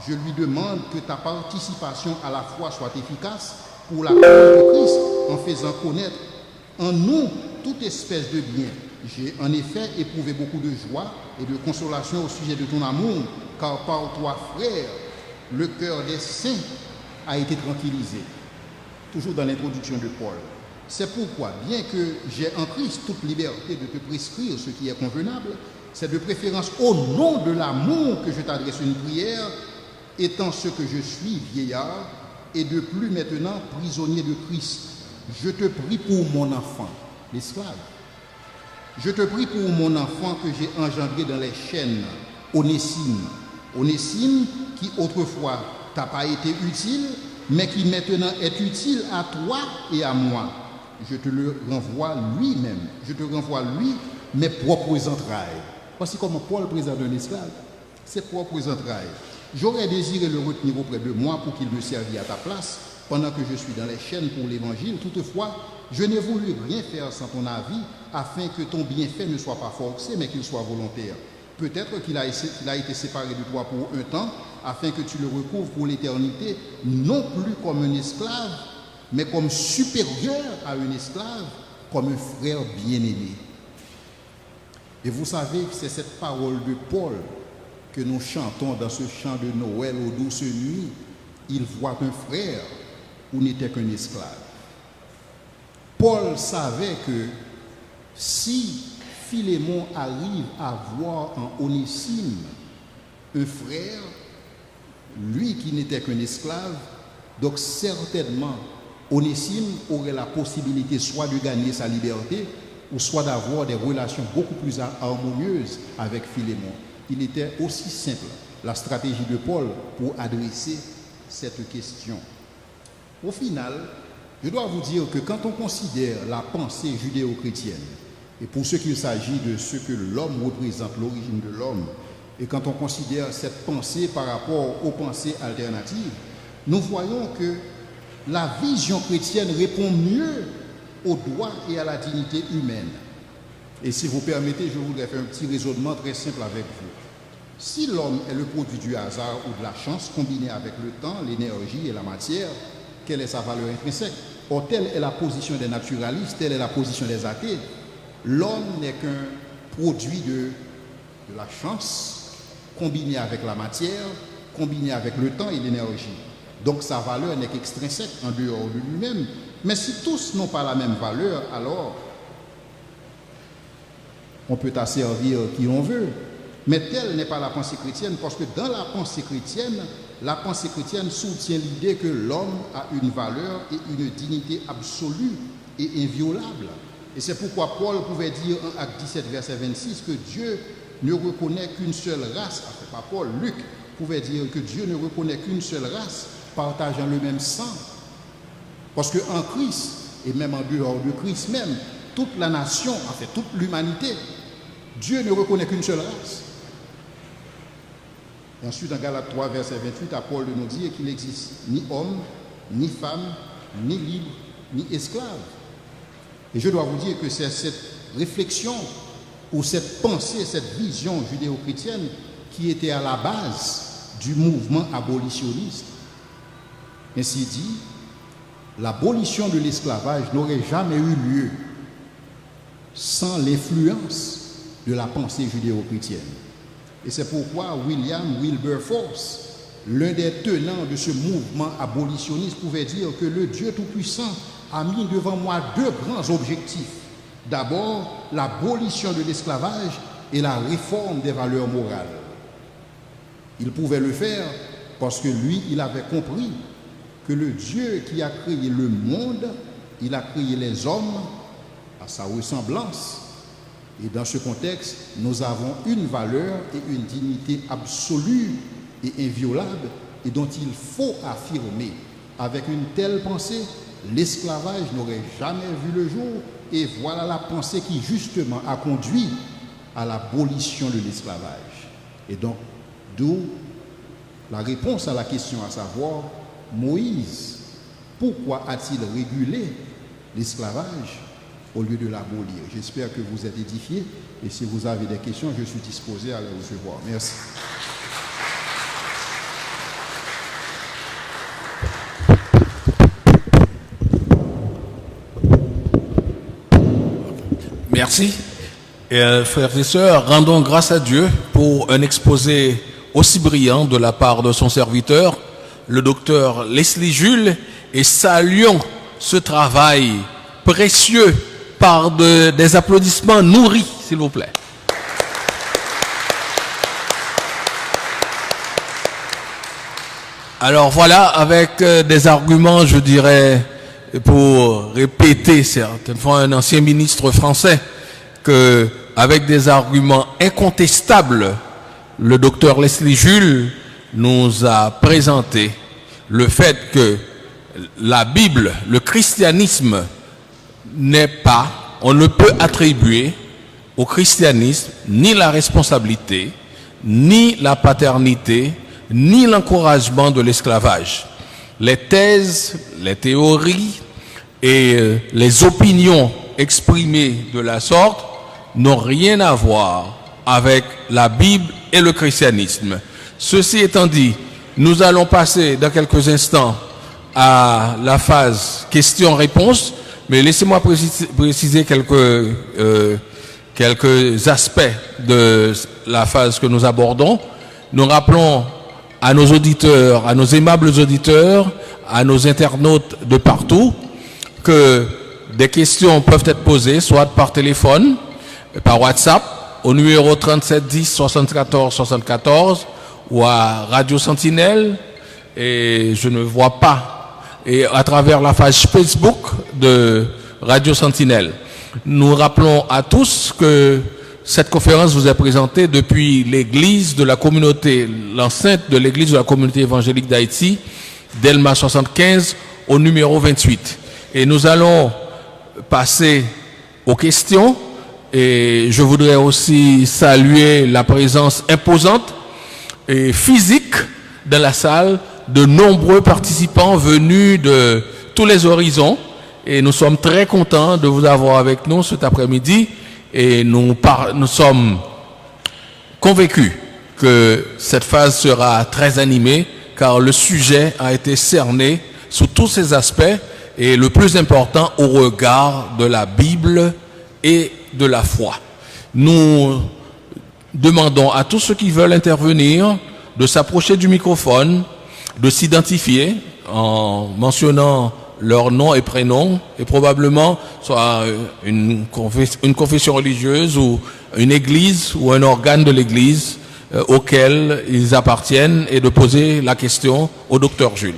Je lui demande que ta participation à la foi soit efficace pour la cause de Christ, en faisant connaître en nous toute espèce de bien. J'ai en effet éprouvé beaucoup de joie et de consolation au sujet de ton amour, car par toi, frère, le cœur des saints a été tranquillisé. Toujours dans l'introduction de Paul. C'est pourquoi, bien que j'ai en Christ toute liberté de te prescrire ce qui est convenable, c'est de préférence au nom de l'amour que je t'adresse une prière, étant ce que je suis, vieillard, et de plus maintenant prisonnier de Christ. Je te prie pour mon enfant, l'esclave. Je te prie pour mon enfant que j'ai engendré dans les chaînes, Onésime. Onésime qui autrefois t'a pas été utile, mais qui maintenant est utile à toi et à moi. Je te le renvoie lui-même. Je te renvoie lui mes propres entrailles. Voici comment Paul présente un esclave. Ses propres entrailles. J'aurais désiré le retenir auprès de moi pour qu'il me servît à ta place pendant que je suis dans les chaînes pour l'évangile. Toutefois, je n'ai voulu rien faire sans ton avis afin que ton bienfait ne soit pas forcé mais qu'il soit volontaire. Peut-être qu'il a été séparé de toi pour un temps afin que tu le recouvres pour l'éternité, non plus comme un esclave, mais comme supérieur à un esclave, comme un frère bien-aimé. Et vous savez que c'est cette parole de Paul que nous chantons dans ce chant de Noël aux douces nuits. Il voit un frère où n'était qu'un esclave. Paul savait que si Philémon arrive à voir en Onésime un frère, lui qui n'était qu'un esclave, donc certainement Onésime aurait la possibilité soit de gagner sa liberté ou soit d'avoir des relations beaucoup plus harmonieuses avec Philémon. Il était aussi simple, la stratégie de Paul pour adresser cette question. Au final, je dois vous dire que quand on considère la pensée judéo-chrétienne, et pour ce qu'il s'agit de ce que l'homme représente, l'origine de l'homme, et quand on considère cette pensée par rapport aux pensées alternatives, nous voyons que la vision chrétienne répond mieux aux droits et à la dignité humaine. Et si vous permettez, je voudrais faire un petit raisonnement très simple avec vous. Si l'homme est le produit du hasard ou de la chance combiné avec le temps, l'énergie et la matière, quelle est sa valeur intrinsèque? Or, telle est la position des naturalistes, telle est la position des athées. L'homme n'est qu'un produit de la chance combiné avec la matière, combiné avec le temps et l'énergie. Donc sa valeur n'est qu'extrinsèque en dehors de lui-même. Mais si tous n'ont pas la même valeur, alors on peut asservir qui on veut. Mais telle n'est pas la pensée chrétienne, parce que dans la pensée chrétienne soutient l'idée que l'homme a une valeur et une dignité absolue et inviolable. Et c'est pourquoi Paul pouvait dire en Acte 17, verset 26, que Dieu ne reconnaît qu'une seule race. Enfin, pas Paul, Luc pouvait dire que Dieu ne reconnaît qu'une seule race, partageant le même sang. Parce qu'en Christ, et même en dehors de Christ même, toute la nation, en fait toute l'humanité, Dieu ne reconnaît qu'une seule race. Et ensuite, dans Galates 3, verset 28, à Paul de nous dire qu'il n'existe ni homme, ni femme, ni libre, ni esclave. Et je dois vous dire que c'est cette réflexion ou cette pensée, cette vision judéo-chrétienne qui était à la base du mouvement abolitionniste. Ainsi dit, l'abolition de l'esclavage n'aurait jamais eu lieu sans l'influence de la pensée judéo-chrétienne. Et c'est pourquoi William Wilberforce, l'un des tenants de ce mouvement abolitionniste, pouvait dire que le Dieu Tout-Puissant a mis devant moi deux grands objectifs. D'abord, l'abolition de l'esclavage et la réforme des valeurs morales. Il pouvait le faire parce que lui, il avait compris que le Dieu qui a créé le monde, il a créé les hommes à sa ressemblance. Et dans ce contexte, nous avons une valeur et une dignité absolue et inviolable et dont il faut affirmer Avec une telle pensée, l'esclavage n'aurait jamais vu le jour, et voilà la pensée qui justement a conduit à l'abolition de l'esclavage. Et donc, d'où la réponse à la question, à savoir, Moïse, pourquoi a-t-il régulé l'esclavage au lieu de l'abolir? J'espère que vous êtes édifiés, et si vous avez des questions, je suis disposé à les recevoir. Merci. Merci. Frères et sœurs, rendons grâce à Dieu pour un exposé aussi brillant de la part de son serviteur, le docteur Leslie Jules, et saluons ce travail précieux par des applaudissements nourris, s'il vous plaît. Alors voilà, avec des arguments, je dirais, pour répéter certaines fois un ancien ministre français, que avec des arguments incontestables, le docteur Leslie Jules nous a présenté le fait que la Bible, le christianisme n'est pas, on ne peut attribuer au christianisme ni la responsabilité, ni la paternité, ni l'encouragement de l'esclavage. Les thèses, les théories et les opinions exprimées de la sorte n'ont rien à voir avec la Bible et le christianisme. Ceci étant dit, nous allons passer dans quelques instants à la phase questions-réponses, mais laissez-moi préciser quelques aspects de la phase que nous abordons. Nous rappelons à nos auditeurs, à nos aimables auditeurs, à nos internautes de partout, que des questions peuvent être posées, soit par téléphone, par WhatsApp, au numéro 37 10 74 74, ou à Radio Sentinelle, et je ne vois pas, et à travers la page Facebook de Radio Sentinelle. Nous rappelons à tous que cette conférence vous est présentée depuis l'église de la communauté, l'enceinte de l'église de la communauté évangélique d'Haïti, Delma 75, au numéro 28. Et nous allons passer aux questions, et je voudrais aussi saluer la présence imposante et physique dans la salle de nombreux participants venus de tous les horizons, et nous sommes très contents de vous avoir avec nous cet après-midi, et nous sommes convaincus que cette phase sera très animée, car le sujet a été cerné sous tous ses aspects, et le plus important au regard de la Bible et de la foi. Nous demandons à tous ceux qui veulent intervenir de s'approcher du microphone, de s'identifier en mentionnant leur nom et prénom, et probablement soit une confession religieuse ou une église ou un organe de l'église auquel ils appartiennent, et de poser la question au docteur Jules.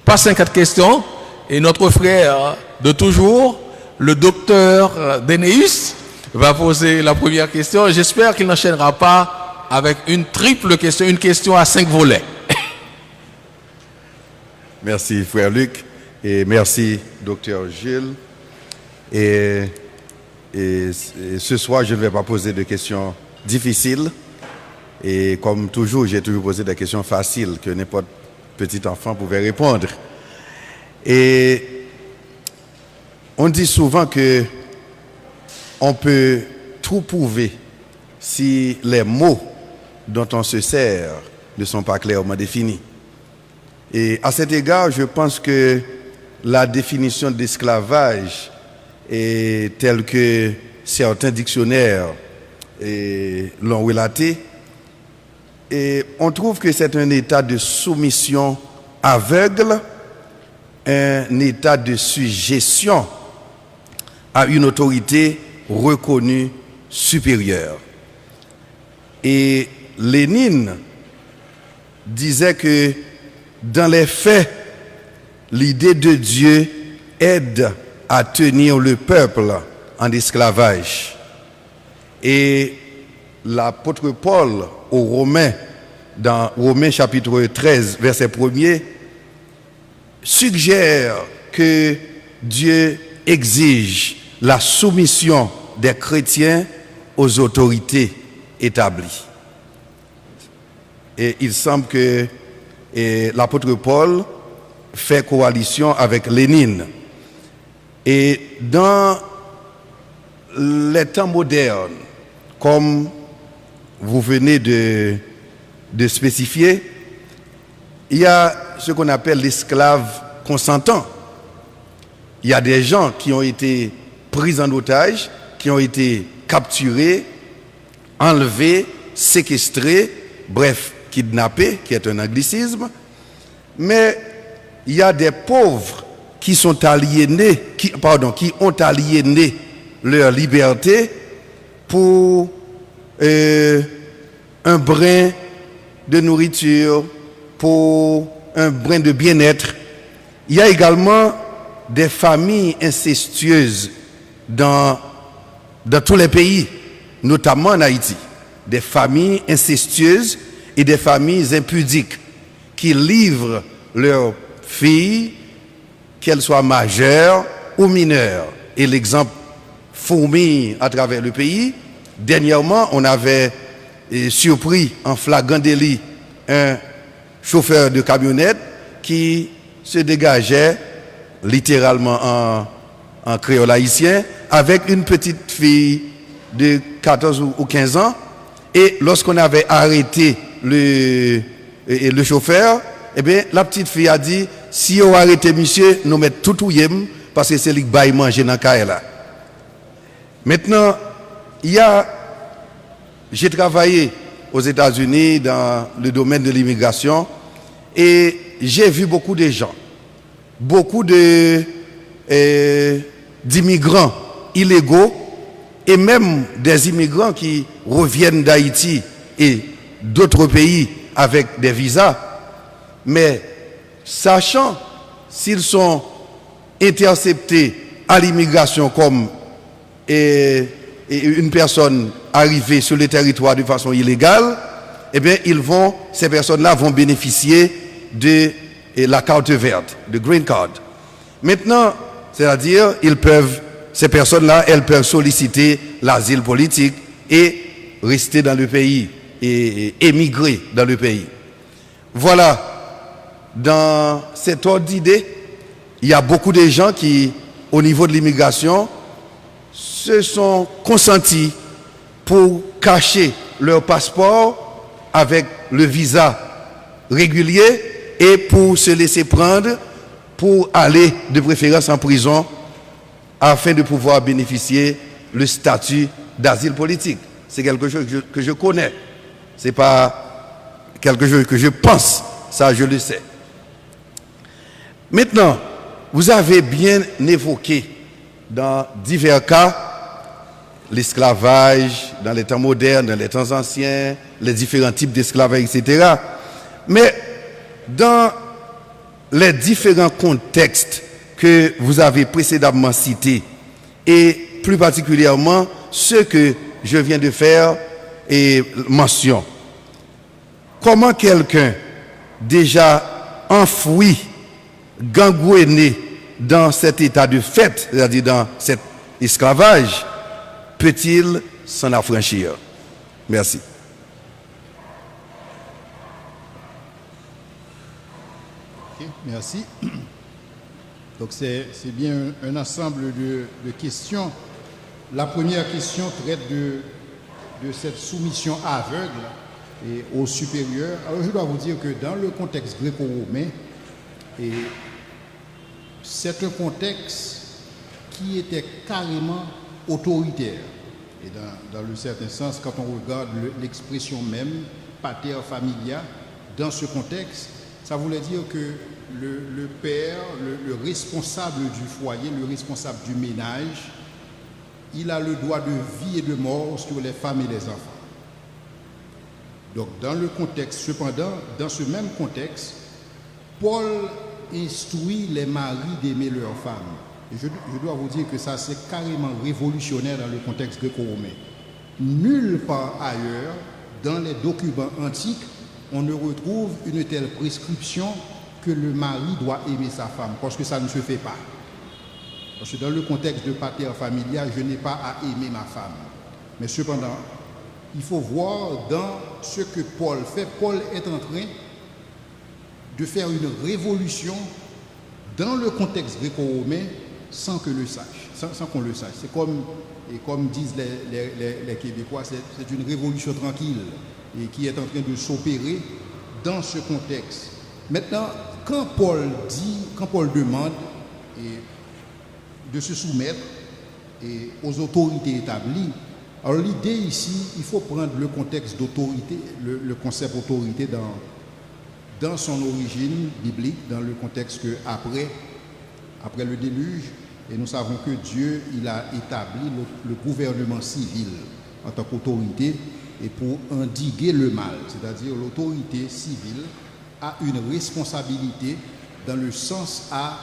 Pas 54 questions, et notre frère de toujours, le docteur Dénéus, va poser la première question. J'espère qu'il n'enchaînera pas avec une triple question, une question à 5 volets. Merci frère Luc, et merci docteur Gilles. Et ce soir, je ne vais pas poser de questions difficiles. Et comme toujours, j'ai toujours posé des questions faciles que n'importe petit enfant pouvait répondre. Et on dit souvent que on peut tout prouver si les mots dont on se sert ne sont pas clairement définis. Et à cet égard, je pense que la définition d'esclavage est telle que certains dictionnaires l'ont relaté, et on trouve que c'est un état de soumission aveugle, un état de sujétion à une autorité reconnue supérieure. Et Lénine disait que dans les faits, l'idée de Dieu aide à tenir le peuple en esclavage. Et l'apôtre Paul aux Romains, dans Romains chapitre 13, verset 1er, suggère que Dieu exige la soumission des chrétiens aux autorités établies. Et il semble que l'apôtre Paul fait coalition avec Lénine. Et dans les temps modernes, comme vous venez de spécifier, il y a ce qu'on appelle l'esclave consentant. Il y a des gens qui ont été pris en otage, qui ont été capturés, enlevés, séquestrés, bref, kidnappés, qui est un anglicisme. Mais il y a des pauvres qui sont aliénés, qui ont aliéné leur liberté pour un brin de nourriture, pour un brin de bien-être. Il y a également des familles incestueuses dans tous les pays, notamment en Haïti. Des familles incestueuses et des familles impudiques qui livrent leurs filles, qu'elles soient majeures ou mineures. Et l'exemple fourmille à travers le pays. Dernièrement, on avait surpris en flagrant délit un chauffeur de camionnette qui se dégageait littéralement en créole haïtien avec une petite fille de 14 ou 15 ans. Et lorsqu'on avait arrêté le chauffeur, eh bien, la petite fille a dit, si on arrête monsieur, nous mettons tout yem parce que c'est lui qui va manger dans le là. Maintenant, j'ai travaillé aux États-Unis dans le domaine de l'immigration et j'ai vu beaucoup de gens, beaucoup d'immigrants illégaux et même des immigrants qui reviennent d'Haïti et d'autres pays avec des visas, mais sachant s'ils sont interceptés à l'immigration comme une personne arrivée sur le territoire de façon illégale, eh bien, ces personnes-là vont bénéficier de la carte verte, de green card. Maintenant, c'est-à-dire, ces personnes-là, elles peuvent solliciter l'asile politique et rester dans le pays et émigrer dans le pays. Voilà. Dans cet ordre d'idée, il y a beaucoup de gens qui, au niveau de l'immigration, se sont consentis pour cacher leur passeport avec le visa régulier et pour se laisser prendre pour aller de préférence en prison afin de pouvoir bénéficier le statut d'asile politique. C'est quelque chose que je connais. Ce n'est pas quelque chose que je pense. Ça, je le sais. Maintenant, vous avez bien évoqué dans divers cas l'esclavage dans les temps modernes, dans les temps anciens, les différents types d'esclavage, etc. Mais dans les différents contextes que vous avez précédemment cités, et plus particulièrement ceux que je viens de faire et mention, comment quelqu'un déjà enfoui, gangouéné dans cet état de fait, c'est-à-dire dans cet esclavage, peut-il s'en affranchir? Merci. Okay, merci. Donc c'est bien un ensemble de questions. La première question traite de cette soumission aveugle et au supérieur. Alors je dois vous dire que dans le contexte gréco-romain, c'est un contexte qui était carrément autoritaire. Et dans le certain sens, quand on regarde l'expression même, pater familia, dans ce contexte, ça voulait dire que le père, le responsable du foyer, le responsable du ménage, il a le droit de vie et de mort sur les femmes et les enfants. Donc dans le contexte, cependant, dans ce même contexte, Paul instruit les maris d'aimer leurs femmes. Et je dois vous dire que ça, c'est carrément révolutionnaire dans le contexte gréco-romain. Nulle part ailleurs, dans les documents antiques, on ne retrouve une telle prescription que le mari doit aimer sa femme, parce que ça ne se fait pas. Parce que dans le contexte de pater familial, je n'ai pas à aimer ma femme. Mais cependant, il faut voir dans ce que Paul fait. Paul est en train de faire une révolution dans le contexte gréco-romain sans que le sache, sans qu'on le sache. C'est comme disent les Québécois, c'est une révolution tranquille et qui est en train de s'opérer dans ce contexte. Maintenant, quand Paul demande de se soumettre aux autorités établies, alors l'idée ici, il faut prendre le contexte d'autorité, le concept autorité dans son origine biblique, dans le contexte que après le déluge, et nous savons que Dieu il a établi le gouvernement civil en tant qu'autorité et pour endiguer le mal, c'est-à-dire l'autorité civile a une responsabilité dans le sens à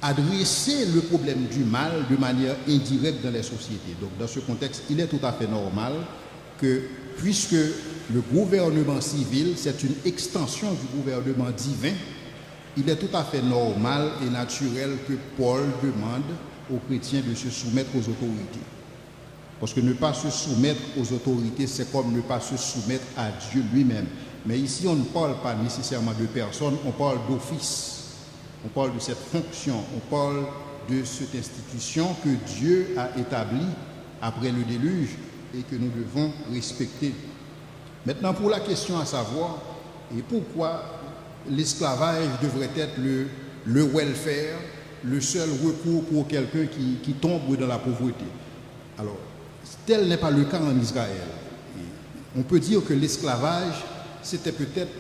adresser le problème du mal de manière indirecte dans les sociétés. Donc dans ce contexte, il est tout à fait normal que, puisque le gouvernement civil, c'est une extension du gouvernement divin, il est tout à fait normal et naturel que Paul demande aux chrétiens de se soumettre aux autorités. Parce que ne pas se soumettre aux autorités, c'est comme ne pas se soumettre à Dieu lui-même. Mais ici, on ne parle pas nécessairement de personne, on parle d'office. On parle de cette fonction, on parle de cette institution que Dieu a établie après le déluge et que nous devons respecter. Maintenant, pour la question à savoir, et pourquoi l'esclavage devrait être le welfare, le seul recours pour quelqu'un qui tombe dans la pauvreté. Alors, tel n'est pas le cas en Israël. Et on peut dire que l'esclavage, c'était peut-être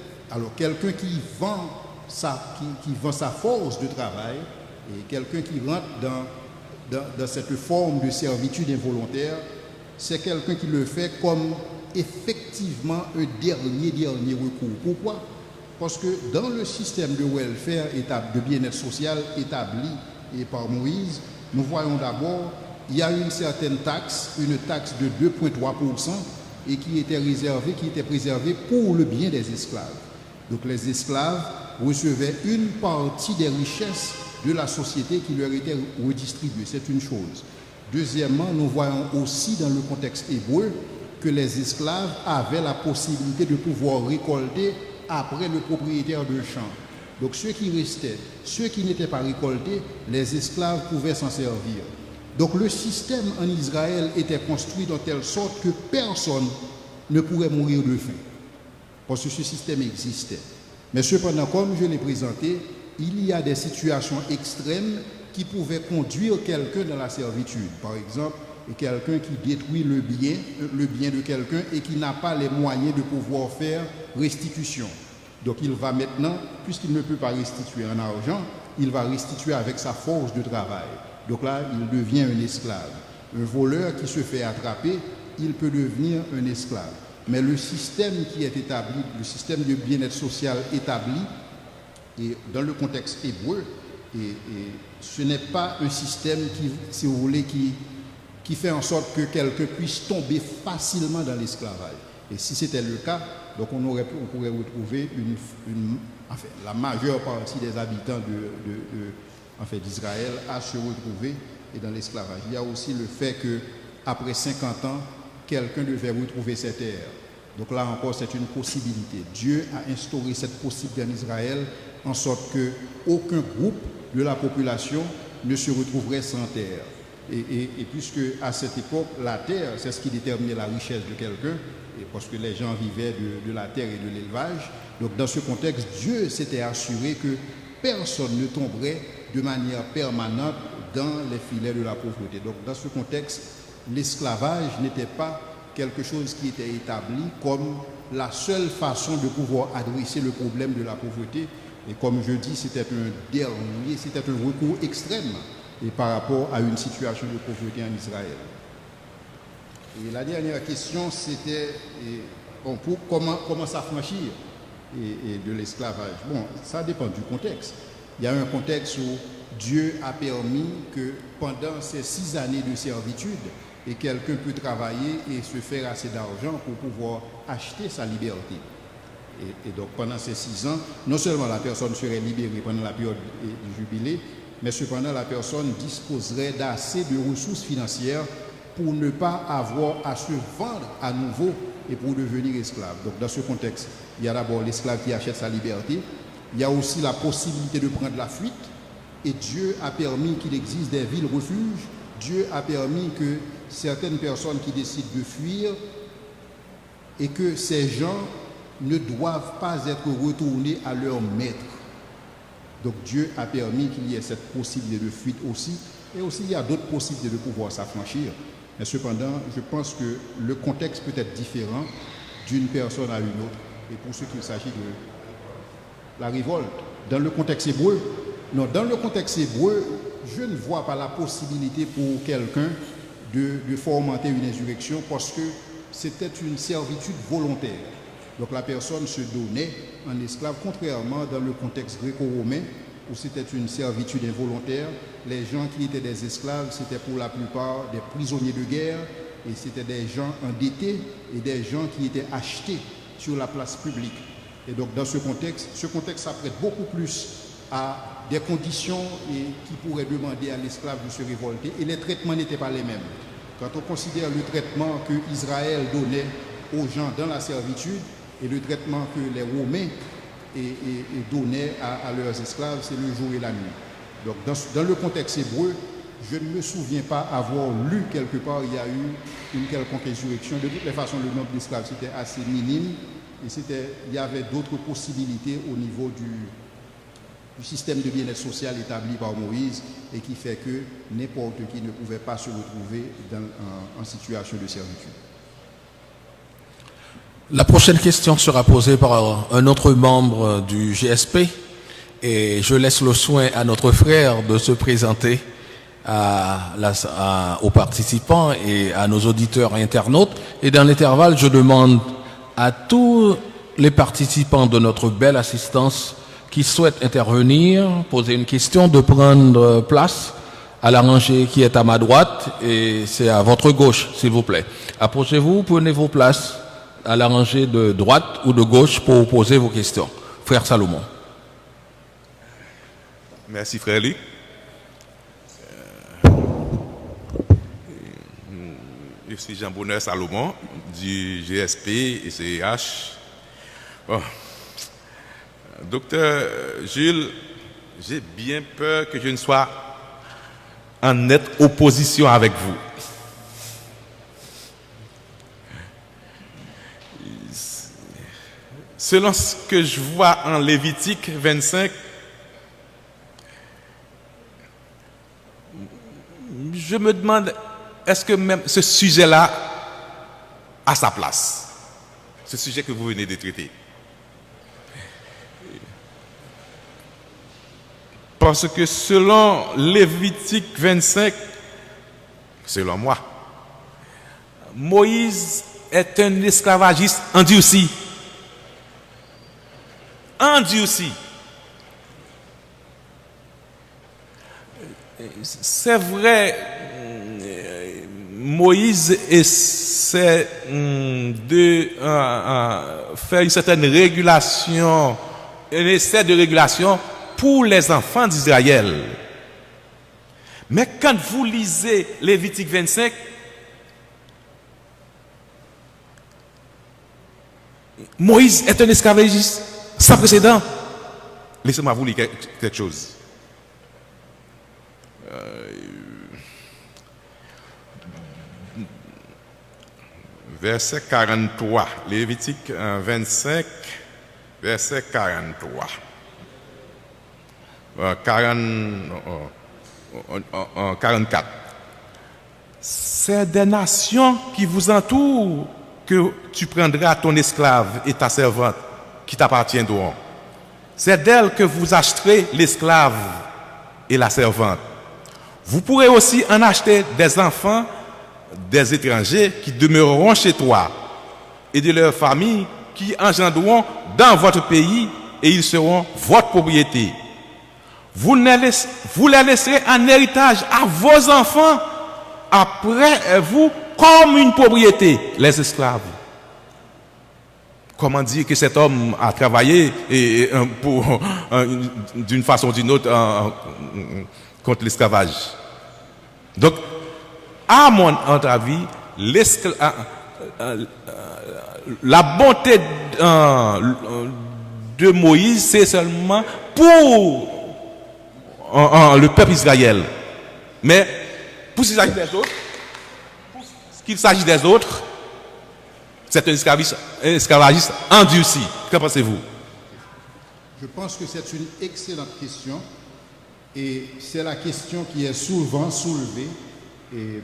quelqu'un qui vend sa force de travail et quelqu'un qui rentre dans cette forme de servitude involontaire, c'est quelqu'un qui le fait comme effectivement un dernier recours. Pourquoi? Parce que dans le système de welfare, de bien-être social établi par Moïse, nous voyons d'abord, il y a une certaine taxe, une taxe de 2,3% et qui était préservée pour le bien des esclaves. Donc les esclaves recevaient une partie des richesses de la société qui leur était redistribuée. C'est une chose. Deuxièmement, nous voyons aussi dans le contexte hébreu que les esclaves avaient la possibilité de pouvoir récolter après le propriétaire de champ. Donc ceux qui restaient, ceux qui n'étaient pas récoltés, les esclaves pouvaient s'en servir. Donc le système en Israël était construit de telle sorte que personne ne pourrait mourir de faim. Parce que ce système existait. Mais cependant, comme je l'ai présenté, il y a des situations extrêmes qui pouvaient conduire quelqu'un dans la servitude. Par exemple, quelqu'un qui détruit le bien de quelqu'un et qui n'a pas les moyens de pouvoir faire restitution. Donc il va maintenant, puisqu'il ne peut pas restituer en argent, il va restituer avec sa force de travail. Donc là, il devient un esclave. Un voleur qui se fait attraper, il peut devenir un esclave. Mais le système qui est établi, le système de bien-être social établi, et dans le contexte hébreu, et ce n'est pas un système qui, si vous voulez, qui fait en sorte que quelqu'un puisse tomber facilement dans l'esclavage. Et si c'était le cas, donc on pourrait retrouver la majeure partie des habitants d'Israël à se retrouver dans l'esclavage. Il y a aussi le fait qu'après 50 ans, quelqu'un devait retrouver ses terres. Donc là encore, c'est une possibilité. Dieu a instauré cette possibilité en Israël en sorte qu'aucun groupe de la population ne se retrouverait sans terre. Et puisque à cette époque, la terre, c'est ce qui déterminait la richesse de quelqu'un, parce que les gens vivaient de la terre et de l'élevage. Donc dans ce contexte, Dieu s'était assuré que personne ne tomberait de manière permanente dans les filets de la pauvreté. Donc dans ce contexte, l'esclavage n'était pas quelque chose qui était établi comme la seule façon de pouvoir adresser le problème de la pauvreté. Et comme je dis, c'était un recours extrême et par rapport à une situation de pauvreté en Israël. Et la dernière question, c'était comment s'affranchir de l'esclavage. Bon, ça dépend du contexte. Il y a un contexte où Dieu a permis que pendant ces 6 années de servitude, et quelqu'un peut travailler et se faire assez d'argent pour pouvoir acheter sa liberté. Et donc pendant ces 6 ans, non seulement la personne serait libérée pendant la période du jubilé, mais cependant la personne disposerait d'assez de ressources financières pour ne pas avoir à se vendre à nouveau et pour devenir esclave. Donc dans ce contexte, il y a d'abord l'esclave qui achète sa liberté, il y a aussi la possibilité de prendre la fuite, et Dieu a permis qu'il existe des villes refuges, Dieu a permis que certaines personnes qui décident de fuir et que ces gens ne doivent pas être retournés à leur maître. Donc Dieu a permis qu'il y ait cette possibilité de fuite aussi, et aussi il y a d'autres possibilités de pouvoir s'affranchir. Mais cependant, je pense que le contexte peut être différent d'une personne à une autre. Et pour ce qu'il s'agit de la révolte, dans le contexte hébreu, non, dans le contexte hébreu, je ne vois pas la possibilité pour quelqu'un de fomenter une insurrection parce que c'était une servitude volontaire. Donc la personne se donnait en esclave, contrairement dans le contexte gréco-romain où c'était une servitude involontaire. Les gens qui étaient des esclaves, c'était pour la plupart des prisonniers de guerre et c'était des gens endettés et des gens qui étaient achetés sur la place publique. Et donc dans ce contexte s'apprête beaucoup plus à des conditions qui pourraient demander à l'esclave de se révolter et les traitements n'étaient pas les mêmes. Quand on considère le traitement que Israël donnait aux gens dans la servitude et le traitement que les Romains donnaient à leurs esclaves, c'est le jour et la nuit. Donc dans le contexte hébreu, je ne me souviens pas avoir lu quelque part il y a eu une quelconque insurrection. De toutes les façons, le nombre d'esclaves c'était assez minime et il y avait d'autres possibilités au niveau du système de bien-être social établi par Moïse et qui fait que n'importe qui ne pouvait pas se retrouver en situation de servitude. La prochaine question sera posée par un autre membre du GSP et je laisse le soin à notre frère de se présenter aux participants et à nos auditeurs et internautes. Et dans l'intervalle, je demande à tous les participants de notre belle assistance qui souhaitent intervenir, poser une question, de prendre place à la rangée qui est à ma droite et c'est à votre gauche, s'il vous plaît. Approchez-vous, prenez vos places à la rangée de droite ou de gauche pour poser vos questions. Frère Salomon. Merci, frère Luc. Je suis Jean-Bonheur Salomon du GSP et CEH. Bon. Docteur Jules, j'ai bien peur que je ne sois en nette opposition avec vous. Selon ce que je vois en Lévitique 25, je me demande, est-ce que même ce sujet-là a sa place? Ce sujet que vous venez de traiter. Parce que selon Lévitique 25, selon moi, Moïse est un esclavagiste endurci. Endurci. C'est vrai, Moïse essaie de faire une certaine régulation, un essai de régulation pour les enfants d'Israël. Mais quand vous lisez Lévitique 25, Moïse est un esclavagiste sans précédent. Laissez-moi vous lire quelque chose. Verset 43, Lévitique 25, verset 43. 44. C'est des nations qui vous entourent que tu prendras ton esclave et ta servante qui t'appartiendront. C'est d'elles que vous acheterez l'esclave et la servante. Vous pourrez aussi en acheter des enfants des étrangers qui demeureront chez toi et de leurs familles qui engendreront dans votre pays et ils seront votre propriété. Vous les laisserez en héritage à vos enfants après vous comme une propriété, les esclaves. comment dire que cet homme a travaillé d'une façon ou d'une autre contre l'esclavage. Donc, à mon avis, la bonté de Moïse, c'est seulement pour le peuple Israël. Mais pour ce qu'il s'agit des autres, c'est un esclavagiste endurci. Qu'en pensez-vous? Je pense que c'est une excellente question et c'est la question qui est souvent soulevée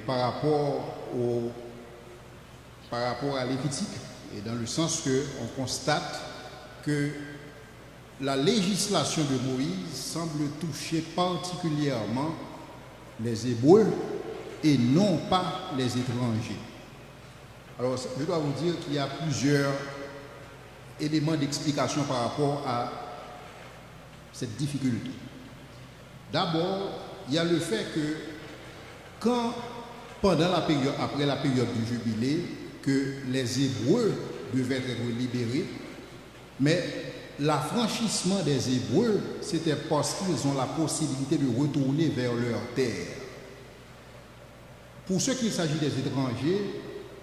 par rapport à Lévitique, et dans le sens qu'on constate que la législation de Moïse semble toucher particulièrement les Hébreux et non pas les étrangers. Alors, je dois vous dire qu'il y a plusieurs éléments d'explication par rapport à cette difficulté. D'abord, il y a le fait que après la période du jubilé, que les Hébreux devaient être libérés, mais l'affranchissement des Hébreux, c'était parce qu'ils ont la possibilité de retourner vers leur terre. Pour ce qu'il s'agit des étrangers,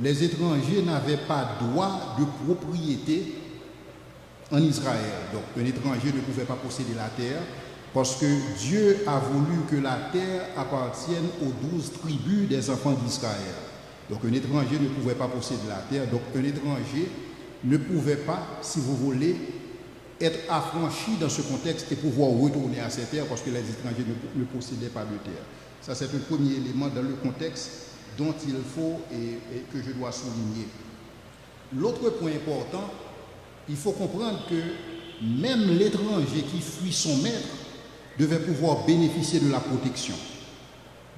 les étrangers n'avaient pas droit de propriété en Israël. Donc un étranger ne pouvait pas posséder la terre parce que Dieu a voulu que la terre appartienne aux 12 tribus des enfants d'Israël. Donc un étranger ne pouvait pas posséder la terre. Donc un étranger ne pouvait pas, si vous voulez, être affranchi dans ce contexte et pouvoir retourner à ces terres parce que les étrangers ne possédaient pas de terre. Ça, c'est un premier élément dans le contexte dont il faut et que je dois souligner. L'autre point important, il faut comprendre que même l'étranger qui fuit son maître devait pouvoir bénéficier de la protection.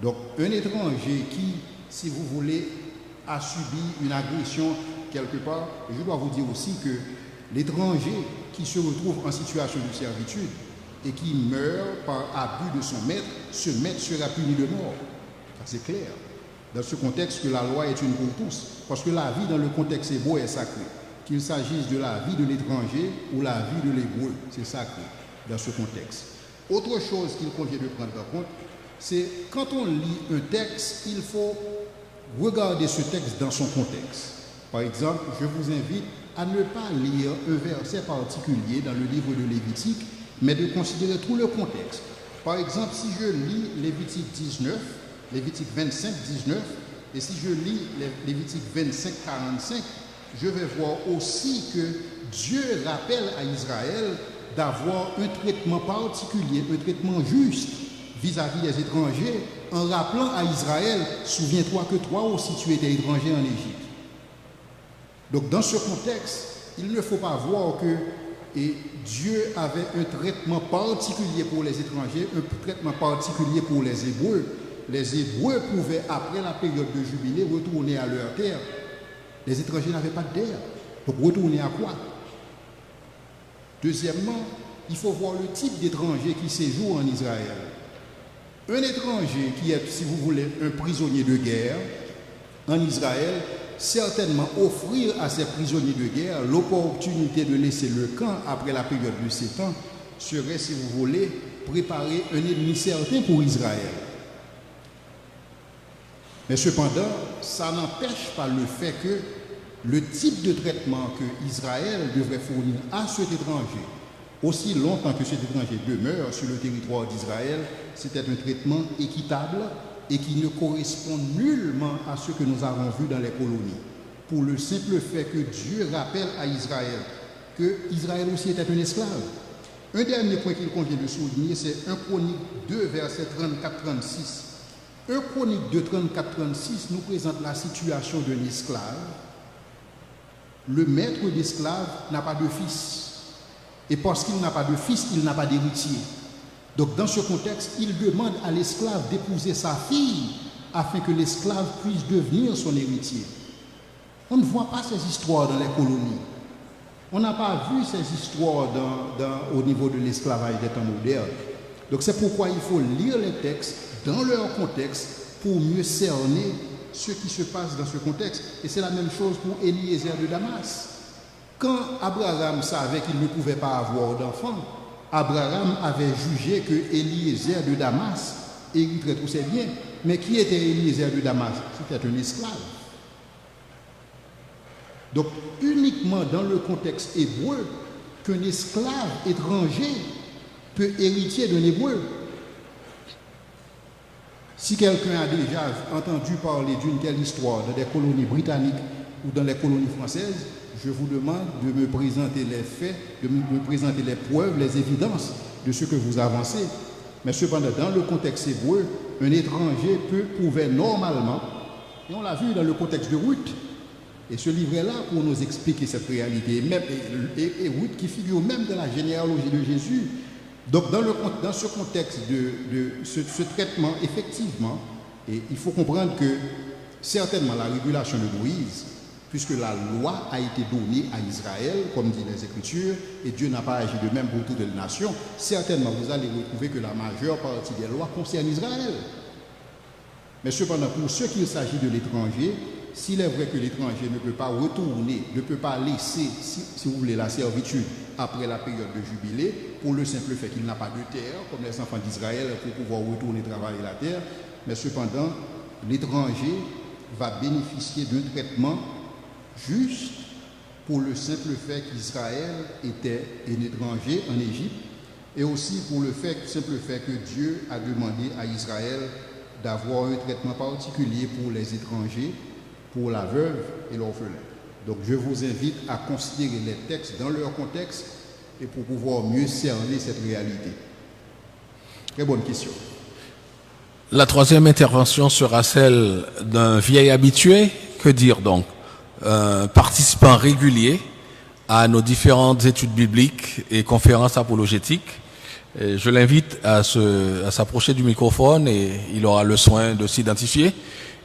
Donc un étranger qui, si vous voulez, a subi une agression quelque part, je dois vous dire aussi que l'étranger qui se retrouve en situation de servitude et qui meurt par abus de son maître, ce maître sera puni de mort. C'est clair. Dans ce contexte que la loi est une pour tous. Parce que la vie dans le contexte hébreu est sacrée. Qu'il s'agisse de la vie de l'étranger ou la vie de l'hébreu, c'est sacré dans ce contexte. Autre chose qu'il convient de prendre en compte, c'est quand on lit un texte, il faut regarder ce texte dans son contexte. Par exemple, je vous invite à ne pas lire un verset particulier dans le livre de Lévitique, mais de considérer tout le contexte. Par exemple, si je lis Lévitique 19, Lévitique 25, 19, et si je lis Lévitique 25, 45, je vais voir aussi que Dieu rappelle à Israël d'avoir un traitement particulier, un traitement juste vis-à-vis des étrangers, en rappelant à Israël, souviens-toi que toi aussi tu étais étranger en Égypte. Donc dans ce contexte, il ne faut pas voir que Dieu avait un traitement particulier pour les étrangers, un traitement particulier pour les Hébreux. Les Hébreux pouvaient, après la période de jubilé, retourner à leur terre. Les étrangers n'avaient pas de terre. Donc retourner à quoi? Deuxièmement, il faut voir le type d'étranger qui séjourne en Israël. Un étranger qui est, si vous voulez, un prisonnier de guerre en Israël, certainement offrir à ces prisonniers de guerre l'opportunité de laisser le camp après la période de 7 ans serait, si vous voulez, préparer un ennemi certain pour Israël. Mais cependant, ça n'empêche pas le fait que le type de traitement que Israël devrait fournir à cet étranger, aussi longtemps que cet étranger demeure sur le territoire d'Israël, c'était un traitement équitable et qui ne correspond nullement à ce que nous avons vu dans les colonies. Pour le simple fait que Dieu rappelle à Israël que Israël aussi était un esclave. Un dernier point qu'il convient de souligner, c'est 1 Chronique 2, verset 34-36. 1 Chronique 2, 34-36 nous présente la situation d'un esclave. Le maître d'esclave n'a pas de fils. Et parce qu'il n'a pas de fils, il n'a pas d'héritier. Donc dans ce contexte, il demande à l'esclave d'épouser sa fille afin que l'esclave puisse devenir son héritier. On ne voit pas ces histoires dans les colonies. On n'a pas vu ces histoires au niveau de l'esclavage des temps modernes. Donc c'est pourquoi il faut lire les textes dans leur contexte pour mieux cerner ce qui se passe dans ce contexte. Et c'est la même chose pour Eliezer de Damas. quand Abraham savait qu'il ne pouvait pas avoir d'enfant, Abraham avait jugé que Eliezer de Damas hériterait tous ses biens. Mais qui était Eliezer de Damas? C'était un esclave. Donc, uniquement dans le contexte hébreu, qu'un esclave étranger peut hériter d'un hébreu. Si quelqu'un a déjà entendu parler d'une telle histoire dans des colonies britanniques ou dans les colonies françaises, je vous demande de me présenter les faits, de me présenter les preuves, les évidences de ce que vous avancez. Mais cependant, dans le contexte hébreu, un étranger pouvait normalement, et on l'a vu dans le contexte de Ruth, et ce livret-là pour nous expliquer cette réalité, et Ruth qui figure même dans la généalogie de Jésus. Donc dans ce contexte de ce traitement, effectivement, et il faut comprendre que certainement la régulation de Moïse, puisque la loi a été donnée à Israël, comme dit les Écritures, et Dieu n'a pas agi de même pour toutes les nations, certainement vous allez retrouver que la majeure partie des lois concerne Israël. Mais cependant, pour ce qu'il s'agit de l'étranger, s'il est vrai que l'étranger ne peut pas retourner, ne peut pas laisser, si vous voulez, la servitude après la période de jubilé, pour le simple fait qu'il n'a pas de terre, comme les enfants d'Israël, pour pouvoir retourner travailler la terre, mais cependant, l'étranger va bénéficier d'un traitement juste pour le simple fait qu'Israël était un étranger en Égypte, et aussi pour le simple fait que Dieu a demandé à Israël d'avoir un traitement particulier pour les étrangers, pour la veuve et l'orphelin. Donc je vous invite à considérer les textes dans leur contexte et pour pouvoir mieux cerner cette réalité. Très bonne question. La troisième intervention sera celle d'un vieil habitué. Que dire donc? Un participant régulier à nos différentes études bibliques et conférences apologétiques. Et je l'invite à s'approcher du microphone et il aura le soin de s'identifier.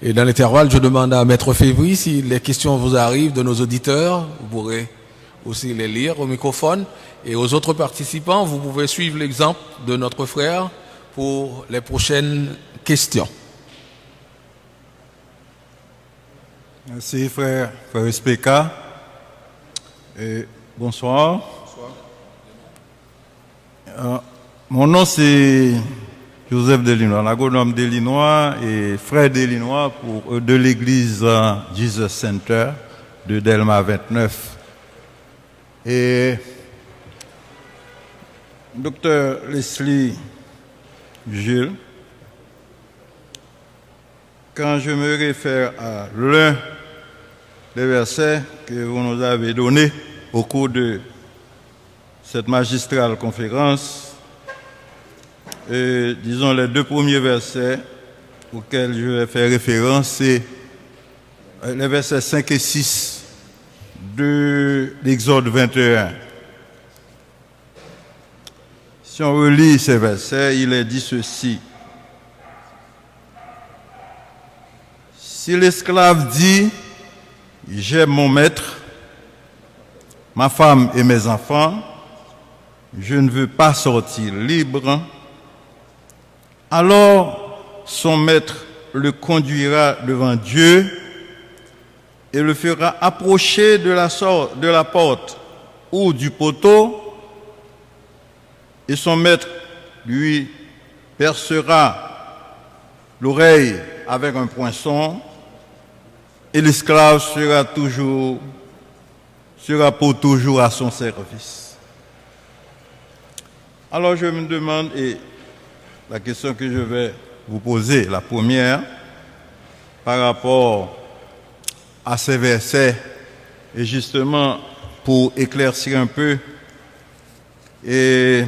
Et dans l'intervalle, je demande à Maître Févry, si les questions vous arrivent de nos auditeurs, vous pourrez aussi les lire au microphone. Et aux autres participants, vous pouvez suivre l'exemple de notre frère pour les prochaines questions. Merci frère SPK. Et bonsoir. Bonsoir. Mon nom c'est Joseph Delinois, l'agronome Delinois et frère Delinois de l'église Jesus Center de Delma 29. Et Dr Leslie Gilles, quand je me réfère à l'un des versets que vous nous avez donnés au cours de cette magistrale conférence, disons les deux premiers versets auxquels je vais faire référence, c'est les versets 5 et 6 de l'Exode 21. Si on relit ces versets, il est dit ceci. Si l'esclave dit « J'aime mon maître, ma femme et mes enfants, je ne veux pas sortir libre », alors son maître le conduira devant Dieu et le fera approcher de la porte ou du poteau, et son maître lui percera l'oreille avec un poinçon, et l'esclave sera pour toujours à son service. Alors je me demande, et la question que je vais vous poser, la première, par rapport à ces versets, et justement pour éclaircir un peu et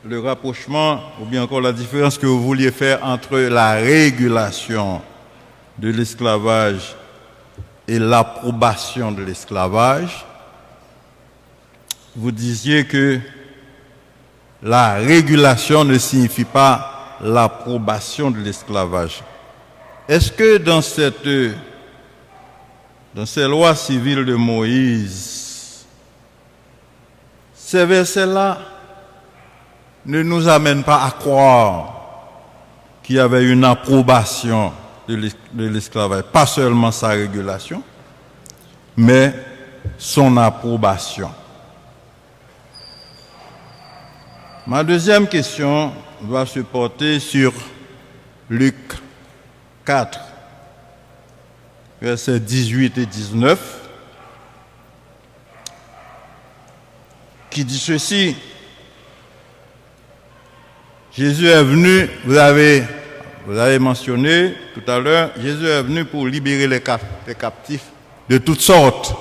le rapprochement, ou bien encore la différence que vous vouliez faire entre la régulation de l'esclavage et l'approbation de l'esclavage. Vous disiez que la régulation ne signifie pas l'approbation de l'esclavage. Est-ce que dans ces lois civiles de Moïse, ces versets-là ne nous amènent pas à croire qu'il y avait une approbation de l'esclavage, pas seulement sa régulation, mais son approbation. Ma deuxième question va se porter sur Luc 4, versets 18 et 19, qui dit ceci. Jésus est venu, vous avez mentionné tout à l'heure, Jésus est venu pour libérer les captifs de toutes sortes.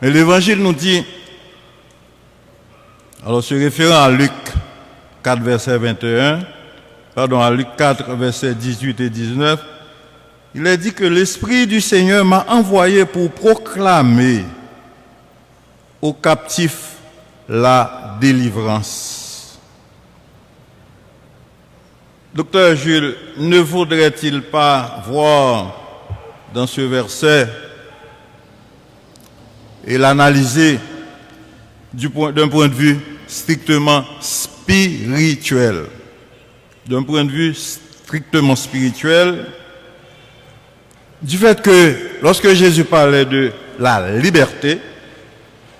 Mais l'Évangile nous dit, alors se référant à Luc 4, verset 21, à Luc 4, verset 18 et 19, il est dit que l'Esprit du Seigneur m'a envoyé pour proclamer aux captifs la délivrance. Docteur Jules, ne faudrait-il pas voir dans ce verset et l'analyser d'un point de vue strictement spirituel? D'un point de vue strictement spirituel, du fait que lorsque Jésus parlait de la liberté,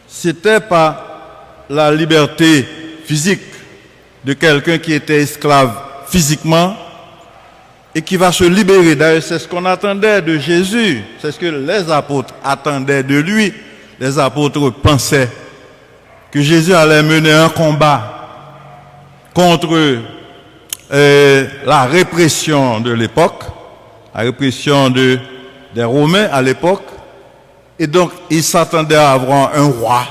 c'était pas la liberté physique de quelqu'un qui était esclave physiquement et qui va se libérer. D'ailleurs, c'est ce qu'on attendait de Jésus, c'est ce que les apôtres attendaient de lui. Les apôtres pensaient que Jésus allait mener un combat contre la répression de l'époque, la répression des Romains à l'époque, et donc ils s'attendaient à avoir un roi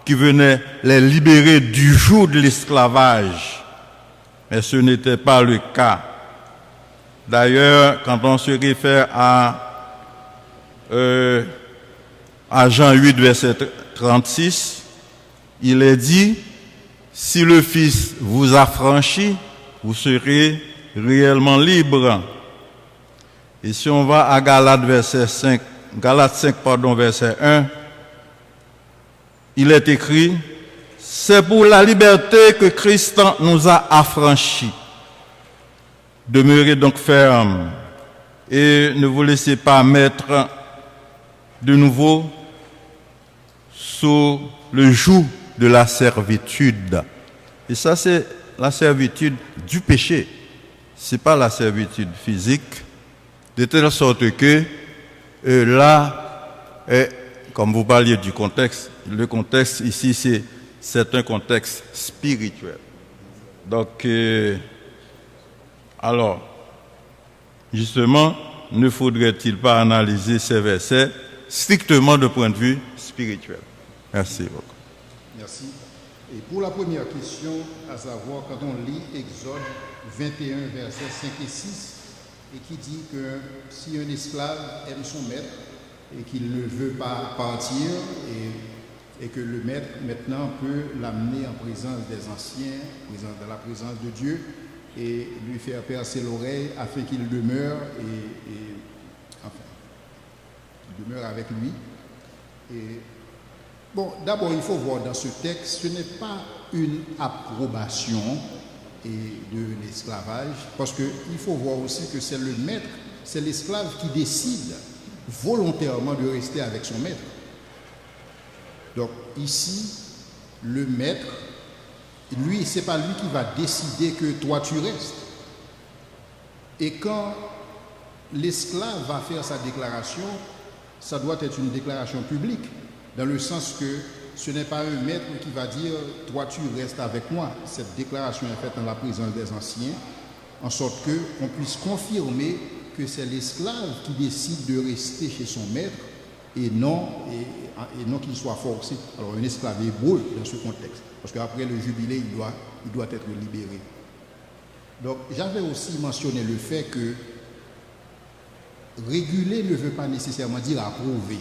qui venait les libérer du joug de l'esclavage. Mais ce n'était pas le cas. D'ailleurs, quand on se réfère à Jean 8, verset 36, il est dit, si le Fils vous affranchit, vous serez réellement libre. Et si on va à Galates 5, verset 1, il est écrit, c'est pour la liberté que Christ nous a affranchis. Demeurez donc ferme et ne vous laissez pas mettre de nouveau sous le joug de la servitude. Et ça, c'est la servitude du péché. Ce n'est pas la servitude physique, de telle sorte que là, comme vous parliez du contexte, le contexte ici, c'est un contexte spirituel. Donc, alors, justement, ne faudrait-il pas analyser ces versets strictement de point de vue spirituel? Merci beaucoup. Merci. Et pour la première question, à savoir, quand on lit Exode 21, versets 5 et 6, et qui dit que si un esclave aime son maître et qu'il ne veut pas partir, et que le maître maintenant peut l'amener en présence des anciens, dans la présence de Dieu, et lui faire percer l'oreille afin qu'il demeure qu'il demeure avec lui. Et bon, d'abord, il faut voir dans ce texte, ce n'est pas une approbation de l'esclavage, parce qu'il faut voir aussi que c'est le maître, c'est l'esclave qui décide volontairement de rester avec son maître. Donc ici, le maître, lui, c'est pas lui qui va décider que toi tu restes. Et quand l'esclave va faire sa déclaration, ça doit être une déclaration publique, dans le sens que ce n'est pas un maître qui va dire « toi tu restes avec moi ». Cette déclaration est faite dans la présence des anciens, en sorte qu'on puisse confirmer que c'est l'esclave qui décide de rester chez son maître et non qu'il soit forcé. Alors un esclave hébreu dans ce contexte, parce qu'après le jubilé, il doit être libéré. Donc j'avais aussi mentionné le fait que réguler ne veut pas nécessairement dire approuver.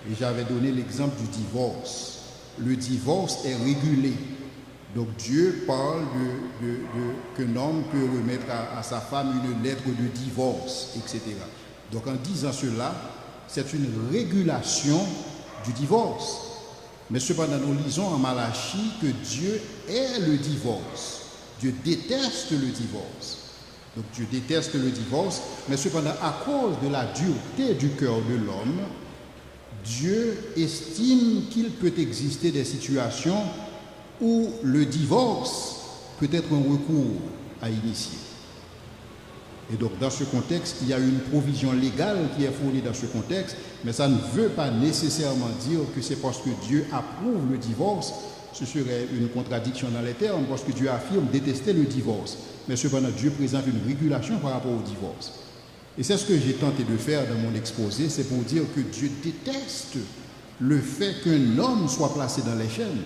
Et j'avais donné l'exemple du divorce. Le divorce est régulé. Donc Dieu parle qu'un homme peut remettre à sa femme une lettre de divorce, etc. Donc en disant cela, c'est une régulation du divorce. Mais cependant, nous lisons en Malachie que Dieu est le divorce. Dieu déteste le divorce. Donc Dieu déteste le divorce, mais cependant, à cause de la dureté du cœur de l'homme, Dieu estime qu'il peut exister des situations où le divorce peut être un recours à initier. Et donc, dans ce contexte, il y a une provision légale qui est fournie dans ce contexte, mais ça ne veut pas nécessairement dire que c'est parce que Dieu approuve le divorce, ce serait une contradiction dans les termes, parce que Dieu affirme détester le divorce. Mais cependant, Dieu présente une régulation par rapport au divorce. Et c'est ce que j'ai tenté de faire dans mon exposé, c'est pour dire que Dieu déteste le fait qu'un homme soit placé dans les chaînes.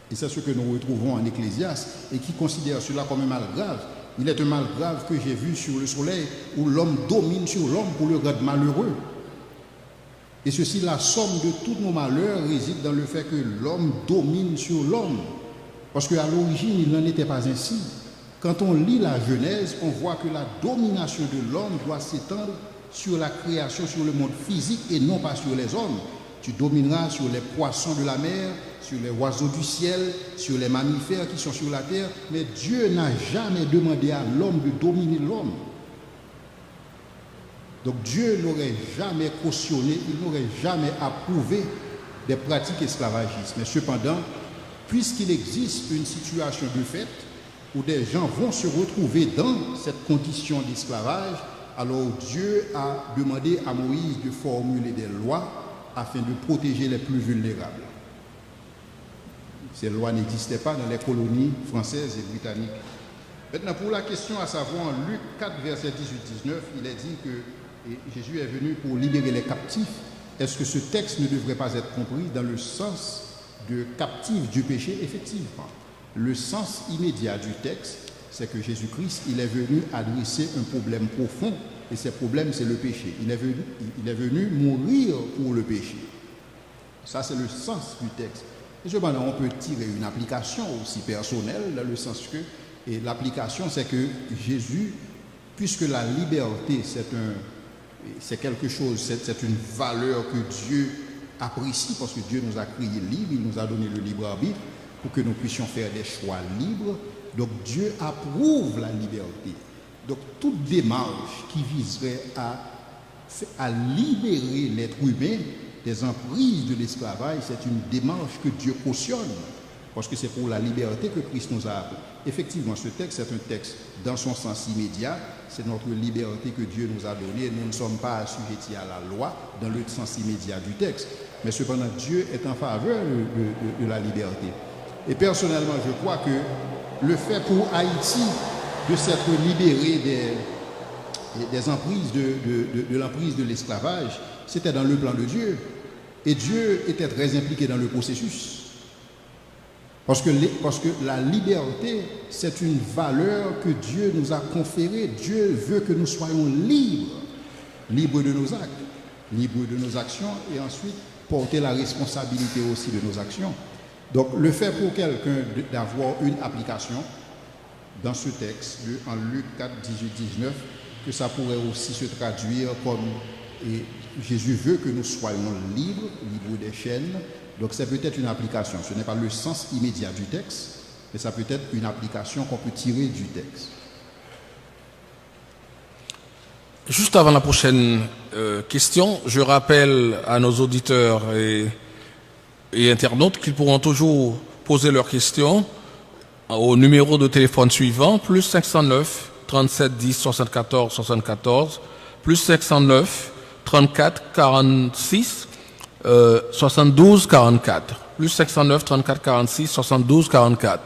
Et c'est ce que nous retrouvons en Ecclésiaste, et qui considère cela comme un mal grave. Il est un mal grave que j'ai vu sur le soleil, où l'homme domine sur l'homme pour le rendre malheureux. Et ceci, la somme de tous nos malheurs réside dans le fait que l'homme domine sur l'homme. Parce qu'à l'origine, il n'en était pas ainsi. Quand on lit la Genèse, on voit que la domination de l'homme doit s'étendre sur la création, sur le monde physique et non pas sur les hommes. Tu domineras sur les poissons de la mer, sur les oiseaux du ciel, sur les mammifères qui sont sur la terre. Mais Dieu n'a jamais demandé à l'homme de dominer l'homme. Donc Dieu n'aurait jamais cautionné, il n'aurait jamais approuvé des pratiques esclavagistes. Mais cependant, puisqu'il existe une situation de fait où des gens vont se retrouver dans cette condition d'esclavage, alors Dieu a demandé à Moïse de formuler des lois afin de protéger les plus vulnérables. Ces lois n'existaient pas dans les colonies françaises et britanniques. Maintenant, pour la question à savoir, en Luc 4, verset 18-19, il est dit que Jésus est venu pour libérer les captifs. Est-ce que ce texte ne devrait pas être compris dans le sens de captif du péché? Effectivement. Le sens immédiat du texte, c'est que Jésus-Christ, il est venu adresser un problème profond, et ce problème, c'est le péché. Il est venu mourir pour le péché. Ça, c'est le sens du texte. Et cependant, on peut tirer une application aussi personnelle, dans le sens que, et l'application, c'est que Jésus, puisque la liberté, c'est quelque chose, c'est une valeur que Dieu apprécie, parce que Dieu nous a créés libres, il nous a donné le libre arbitre, pour que nous puissions faire des choix libres. Donc Dieu approuve la liberté. Donc toute démarche qui viserait à libérer l'être humain des emprises de l'esclavage, c'est une démarche que Dieu cautionne, parce que c'est pour la liberté que Christ nous a appelés. Effectivement, ce texte, c'est un texte dans son sens immédiat, c'est notre liberté que Dieu nous a donnée. Nous ne sommes pas assujettis à la loi dans le sens immédiat du texte, mais cependant Dieu est en faveur de la liberté. Et personnellement, je crois que le fait pour Haïti de s'être libéré des emprises de l'emprise de l'esclavage, c'était dans le plan de Dieu. Et Dieu était très impliqué dans le processus. Parce que la liberté, c'est une valeur que Dieu nous a conférée. Dieu veut que nous soyons libres, libres de nos actes, libres de nos actions, et ensuite porter la responsabilité aussi de nos actions. Donc le fait pour quelqu'un d'avoir une application dans ce texte, en Luc 4, 18-19, que ça pourrait aussi se traduire comme et Jésus veut que nous soyons libres, libres des chaînes. Donc c'est peut-être une application, ce n'est pas le sens immédiat du texte, mais ça peut être une application qu'on peut tirer du texte. Juste avant la prochaine question, je rappelle à nos auditeurs et internautes qu'ils pourront toujours poser leurs questions au numéro de téléphone suivant, plus 509 37 10 74 74, plus 509 34 46 72 44, plus 509 34 46 72 44.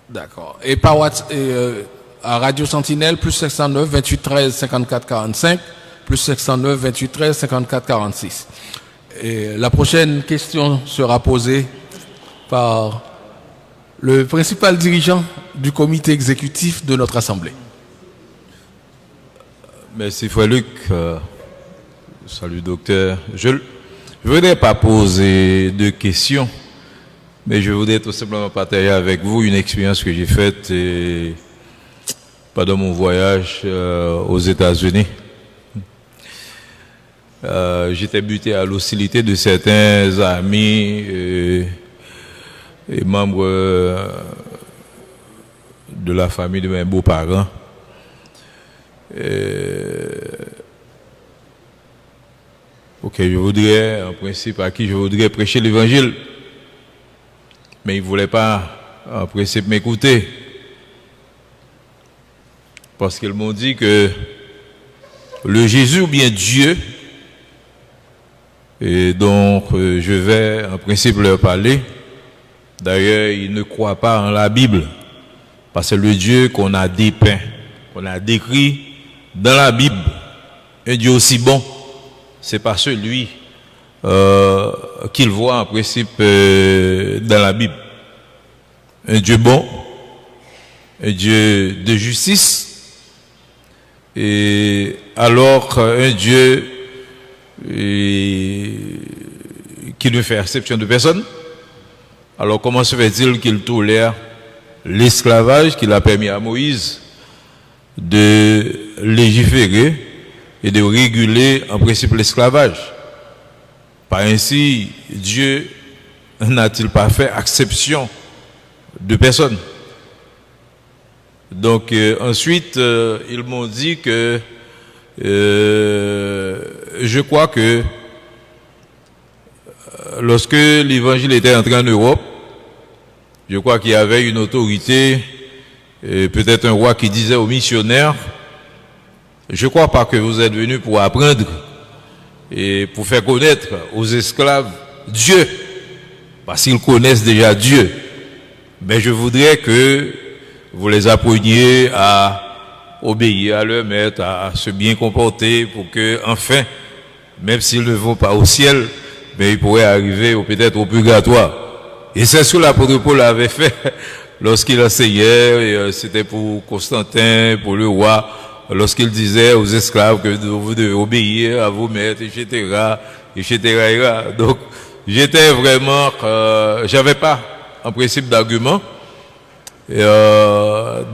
D'accord. Et par WhatsApp, à Radio Sentinelle, plus 509 28 13 54 45, plus 509 28 13 54 46. Et la prochaine question sera posée par le principal dirigeant du comité exécutif de notre Assemblée. Merci Frère Luc. Salut docteur. Je ne voudrais pas poser de questions, mais je voudrais tout simplement partager avec vous une expérience que j'ai faite pendant mon voyage aux États-Unis. J'étais buté à l'hostilité de certains amis et membres de la famille de mes beaux-parents. que je voudrais, en principe, à qui je voudrais prêcher l'évangile. Mais il ne voulait pas, en principe, m'écouter. Parce qu'ils m'ont dit que le Jésus ou bien Dieu, et donc je vais, en principe, leur parler. D'ailleurs, ils ne croient pas en la Bible. Parce que le Dieu qu'on a dépeint, qu'on a décrit dans la Bible, un Dieu aussi bon, c'est pas celui qu'ils voient en principe dans la Bible. Un Dieu bon, un Dieu de justice, et alors un Dieu qui ne fait exception de personne. Alors comment se fait-il qu'il tolère l'esclavage qu'il a permis à Moïse de légiférer et de réguler en principe l'esclavage? Par ainsi, Dieu n'a-t-il pas fait exception de personne? Donc ensuite, ils m'ont dit que je crois que lorsque l'évangile était entré en Europe, je crois qu'il y avait une autorité, peut-être un roi qui disait aux missionnaires, je ne crois pas que vous êtes venus pour apprendre et pour faire connaître aux esclaves Dieu, parce qu'ils connaissent déjà Dieu. Mais je voudrais que vous les appreniez à obéir à leur maître, à se bien comporter pour que, enfin, même s'ils ne vont pas au ciel, mais ils pourraient arriver peut-être au purgatoire. Et c'est ce que l'apôtre Paul avait fait lorsqu'il enseignait, c'était pour Constantin, pour le roi, lorsqu'il disait aux esclaves que vous devez obéir à vos maîtres, etc., etc. Donc, j'étais vraiment, j'avais pas, en principe, d'argument.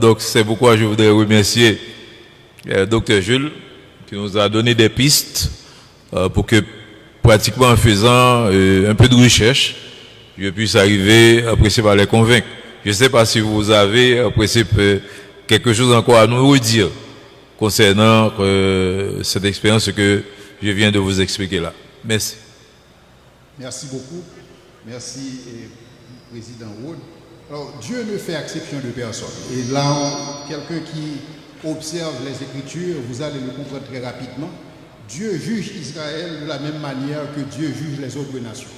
Donc, c'est pourquoi je voudrais remercier Dr. Jules, qui nous a donné des pistes pour que, pratiquement en faisant un peu de recherche, je puisse arriver, en principe, à les convaincre. Je ne sais pas si vous avez, en principe, quelque chose encore à nous redire concernant cette expérience que je viens de vous expliquer là. Merci. Merci beaucoup. Merci, Président Wood. Alors, Dieu ne fait exception de personne. Et là, quelqu'un qui observe les Écritures, vous allez le comprendre très rapidement. Dieu juge Israël de la même manière que Dieu juge les autres nations.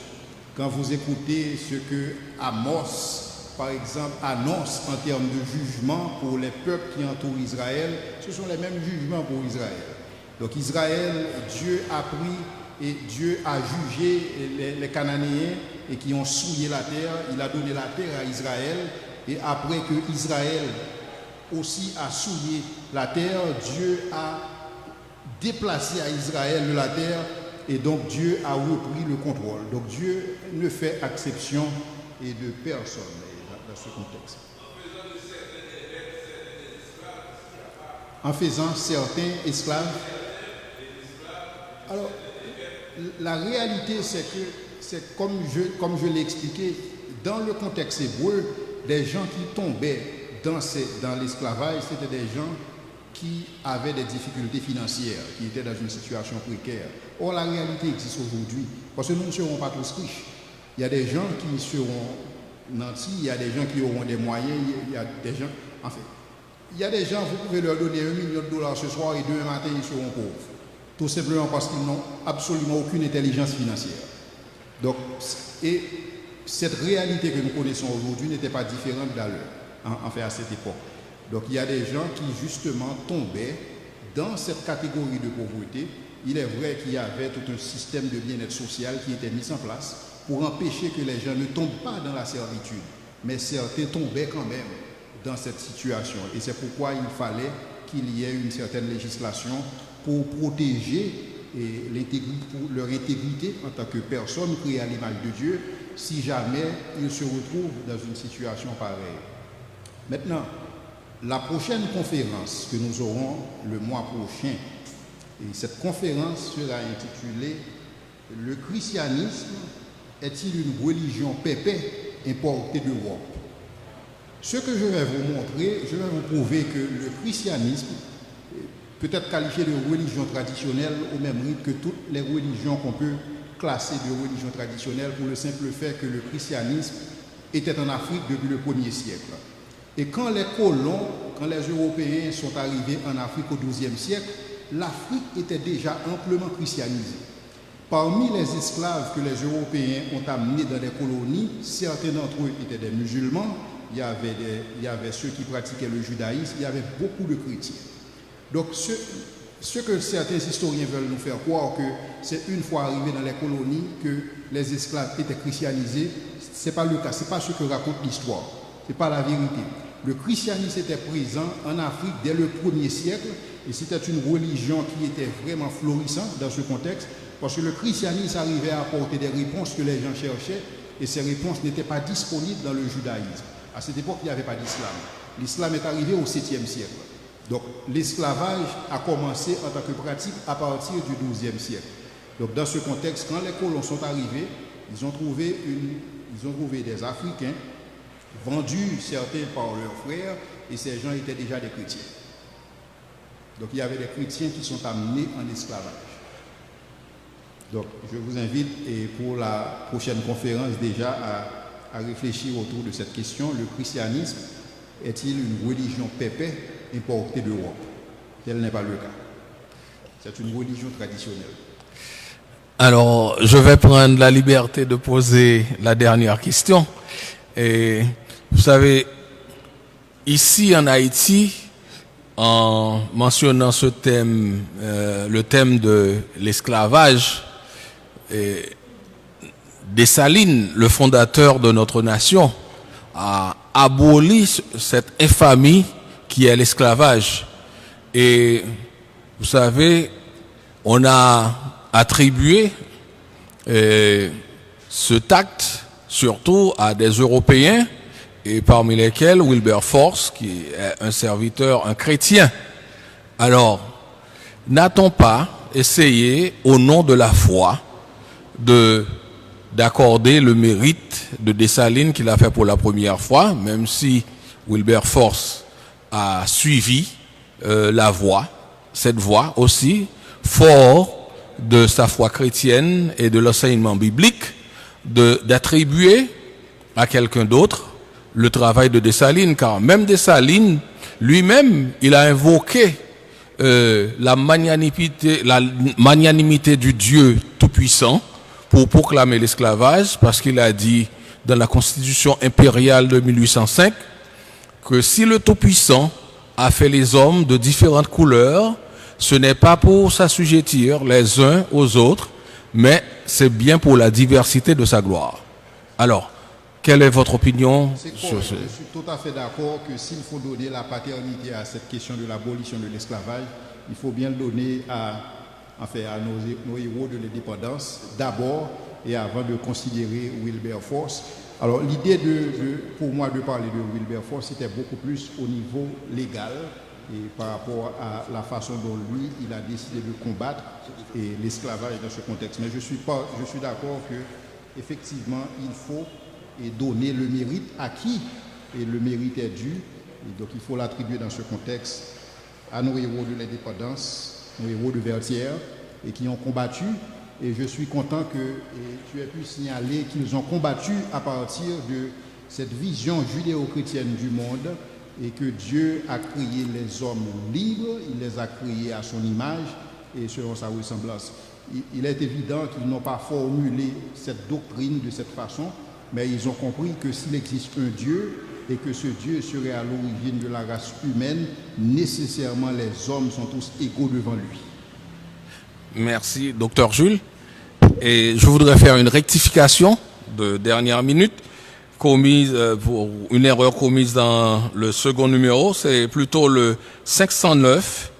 Quand vous écoutez ce que Amos, par exemple, annonce en termes de jugement pour les peuples qui entourent Israël, ce sont les mêmes jugements pour Israël. Donc Israël, Dieu a pris et Dieu a jugé les Cananéens et qui ont souillé la terre. Il a donné la terre à Israël. Et après que Israël aussi a souillé la terre, Dieu a déplacé à Israël de la terre. Et donc Dieu a repris le contrôle. Donc Dieu ne fait exception et de personne dans ce contexte. En faisant certains esclaves. Alors, la réalité, c'est comme je l'ai expliqué, dans le contexte hébreu, des gens qui tombaient dans l'esclavage, c'était des gens qui avaient des difficultés financières, qui étaient dans une situation précaire. Or, la réalité existe aujourd'hui, parce que nous ne serons pas tous riches. Il y a des gens qui seront nantis, il y a des gens qui auront des moyens, il y a des gens... En fait, il y a des gens, vous pouvez leur donner $1 million ce soir et demain matin, ils seront pauvres. Tout simplement parce qu'ils n'ont absolument aucune intelligence financière. Donc, et cette réalité que nous connaissons aujourd'hui n'était pas différente à cette époque. Donc il y a des gens qui justement tombaient dans cette catégorie de pauvreté. Il est vrai qu'il y avait tout un système de bien-être social qui était mis en place pour empêcher que les gens ne tombent pas dans la servitude. Mais certains tombaient quand même dans cette situation. Et c'est pourquoi il fallait qu'il y ait une certaine législation pour protéger leur intégrité en tant que personne créée à l'image de Dieu, si jamais ils se retrouvent dans une situation pareille. Maintenant, la prochaine conférence que nous aurons le mois prochain, et cette conférence sera intitulée « Le christianisme est-il une religion pépée importée d'Europe ?» Ce que je vais vous montrer, je vais vous prouver que le christianisme, peut-être qualifiée de religion traditionnelle au même rythme que toutes les religions qu'on peut classer de religion traditionnelle pour le simple fait que le christianisme était en Afrique depuis le 1er siècle. Et quand les colons, quand les Européens sont arrivés en Afrique au XIIe siècle, l'Afrique était déjà amplement christianisée. Parmi les esclaves que les Européens ont amenés dans les colonies, certains d'entre eux étaient des musulmans, il y avait ceux qui pratiquaient le judaïsme, il y avait beaucoup de chrétiens. Donc ce que certains historiens veulent nous faire croire que c'est une fois arrivés dans les colonies que les esclaves étaient christianisés, ce n'est pas le cas, ce n'est pas ce que raconte l'histoire, ce n'est pas la vérité. Le christianisme était présent en Afrique dès le 1er siècle et c'était une religion qui était vraiment florissante dans ce contexte parce que le christianisme arrivait à apporter des réponses que les gens cherchaient et ces réponses n'étaient pas disponibles dans le judaïsme. À cette époque, il n'y avait pas d'islam. L'islam est arrivé au 7e siècle. Donc l'esclavage a commencé en tant que pratique à partir du 12e siècle. Donc dans ce contexte, quand les colons sont arrivés, ils ont trouvé des Africains vendus certains par leurs frères et ces gens étaient déjà des chrétiens. Donc il y avait des chrétiens qui sont amenés en esclavage. Donc je vous invite et pour la prochaine conférence déjà à réfléchir autour de cette question. Le christianisme est-il une religion pépée importée d'Europe? Tel n'est pas le cas. C'est une religion traditionnelle. Alors, je vais prendre la liberté de poser la dernière question. Et vous savez, ici en Haïti, en mentionnant ce thème, le thème de l'esclavage, Dessalines, le fondateur de notre nation, a aboli cette infamie qui est l'esclavage. Et vous savez, on a attribué ce tact surtout à des Européens, et parmi lesquels Wilberforce, qui est un serviteur, un chrétien. Alors, n'a-t-on pas essayé, au nom de la foi, d'accorder le mérite de Dessalines qu'il a fait pour la première fois, même si Wilberforce a suivi cette voie aussi, fort de sa foi chrétienne et de l'enseignement biblique, d'attribuer à quelqu'un d'autre le travail de Dessalines, car même Dessalines, lui-même, il a invoqué la magnanimité du Dieu Tout-Puissant pour proclamer l'esclavage, parce qu'il a dit dans la Constitution impériale de 1805 que si le Tout-Puissant a fait les hommes de différentes couleurs, ce n'est pas pour s'assujettir les uns aux autres, mais c'est bien pour la diversité de sa gloire. Alors, quelle est votre opinion sur ce? Je suis tout à fait d'accord que s'il faut donner la paternité à cette question de l'abolition de l'esclavage, il faut bien le donner à nos héros de l'indépendance, d'abord et avant de considérer Wilberforce. Alors l'idée pour moi de parler de Wilberforce, c'était beaucoup plus au niveau légal et par rapport à la façon dont lui, il a décidé de combattre l'esclavage dans ce contexte. Mais je suis d'accord que effectivement, il faut donner le mérite à qui et le mérite est dû. Et donc il faut l'attribuer dans ce contexte à nos héros de l'indépendance, nos héros de Vertières, et qui ont combattu. Et je suis content que tu aies pu signaler qu'ils ont combattu à partir de cette vision judéo-chrétienne du monde et que Dieu a créé les hommes libres, il les a créés à son image et selon sa ressemblance. Il est évident qu'ils n'ont pas formulé cette doctrine de cette façon, mais ils ont compris que s'il existe un Dieu et que ce Dieu serait à l'origine de la race humaine, nécessairement les hommes sont tous égaux devant lui. Merci, docteur Jules. Et je voudrais faire une rectification de dernière minute commise pour une erreur commise dans le second numéro. C'est plutôt le 509